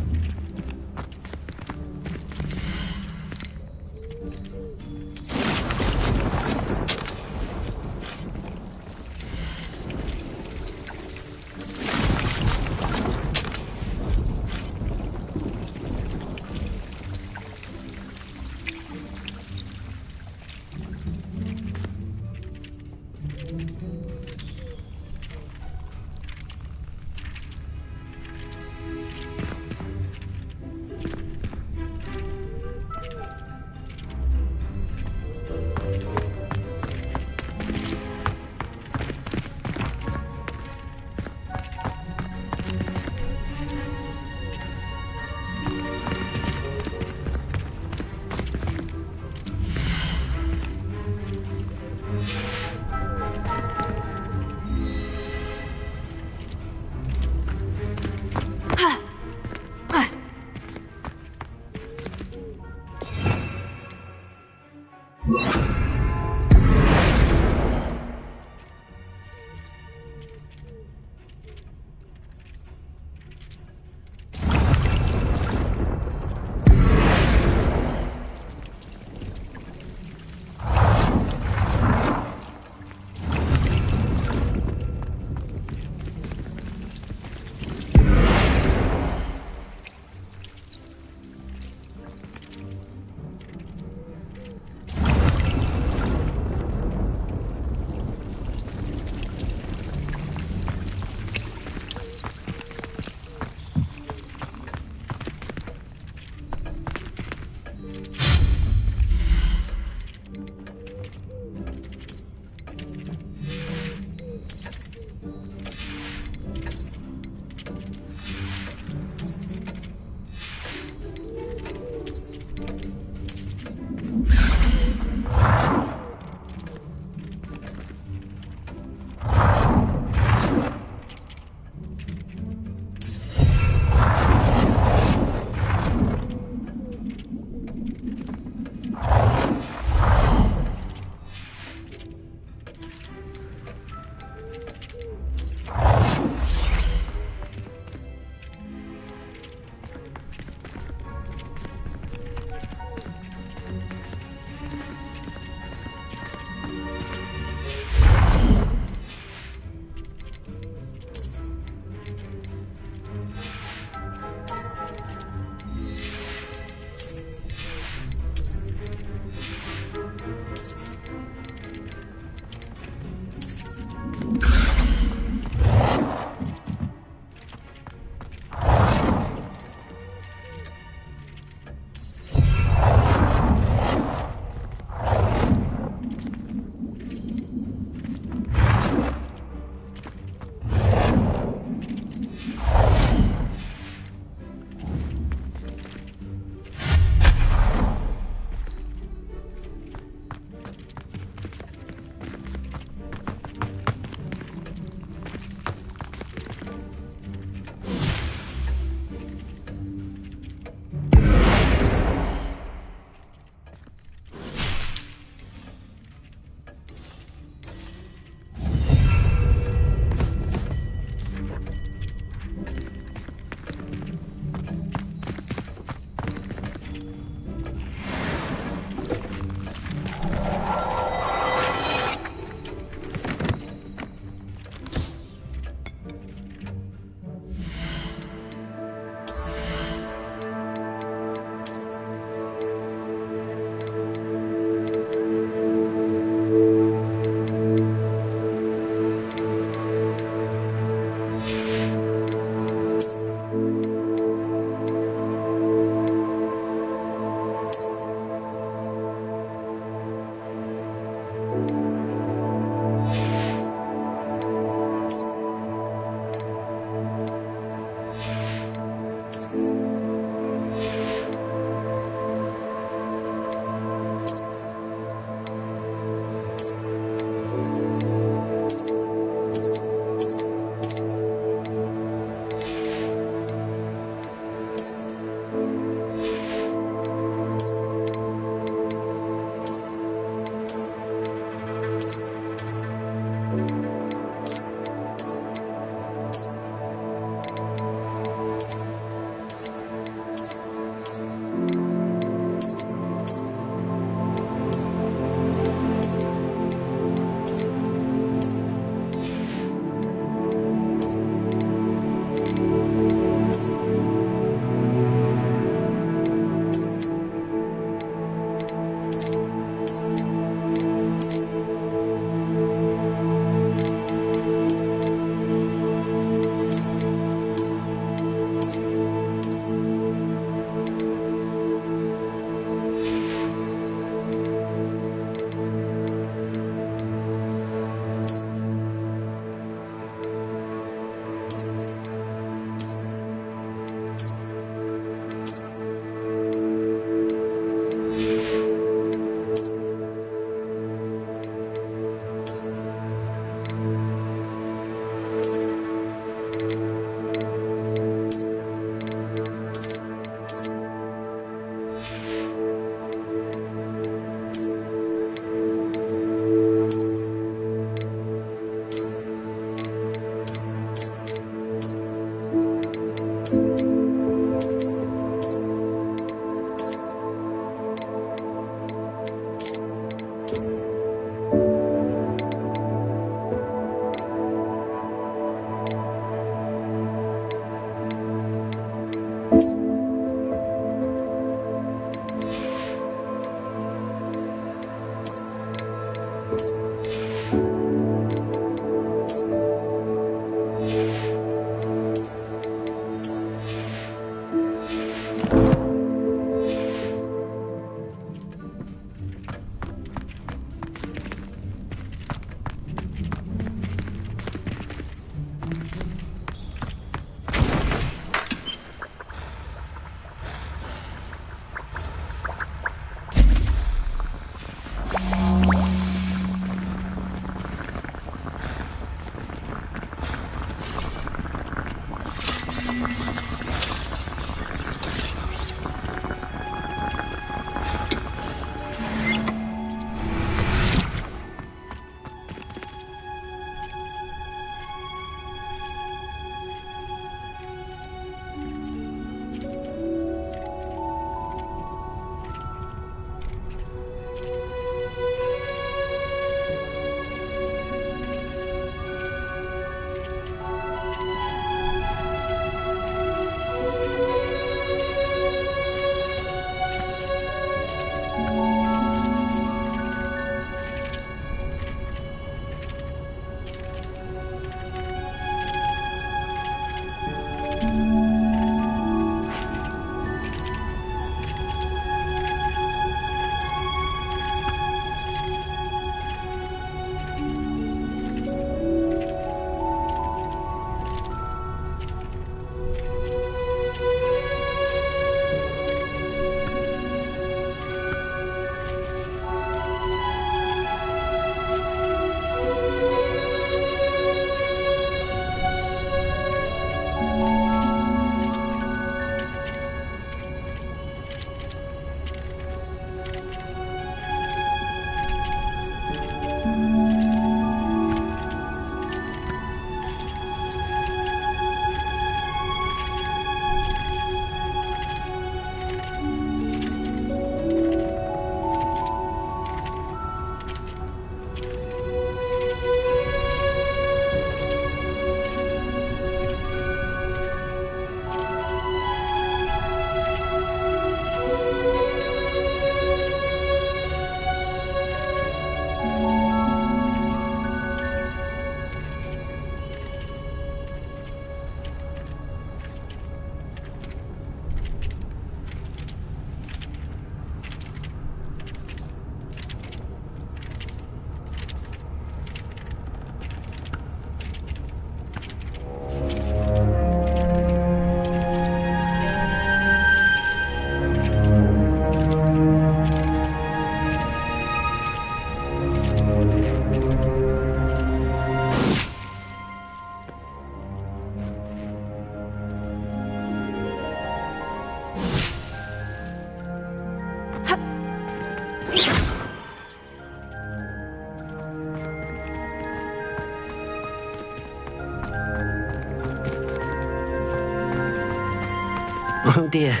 Oh dear,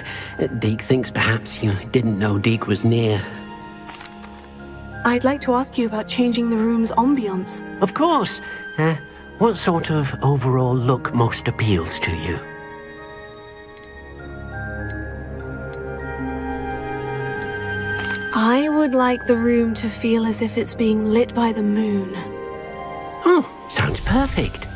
Deke thinks perhaps you didn't know Deke was near. I'd like to ask you about changing the room's ambience. Of course. What sort of overall look most appeals to you? I would like the room to feel as if it's being lit by the moon. Oh, sounds perfect.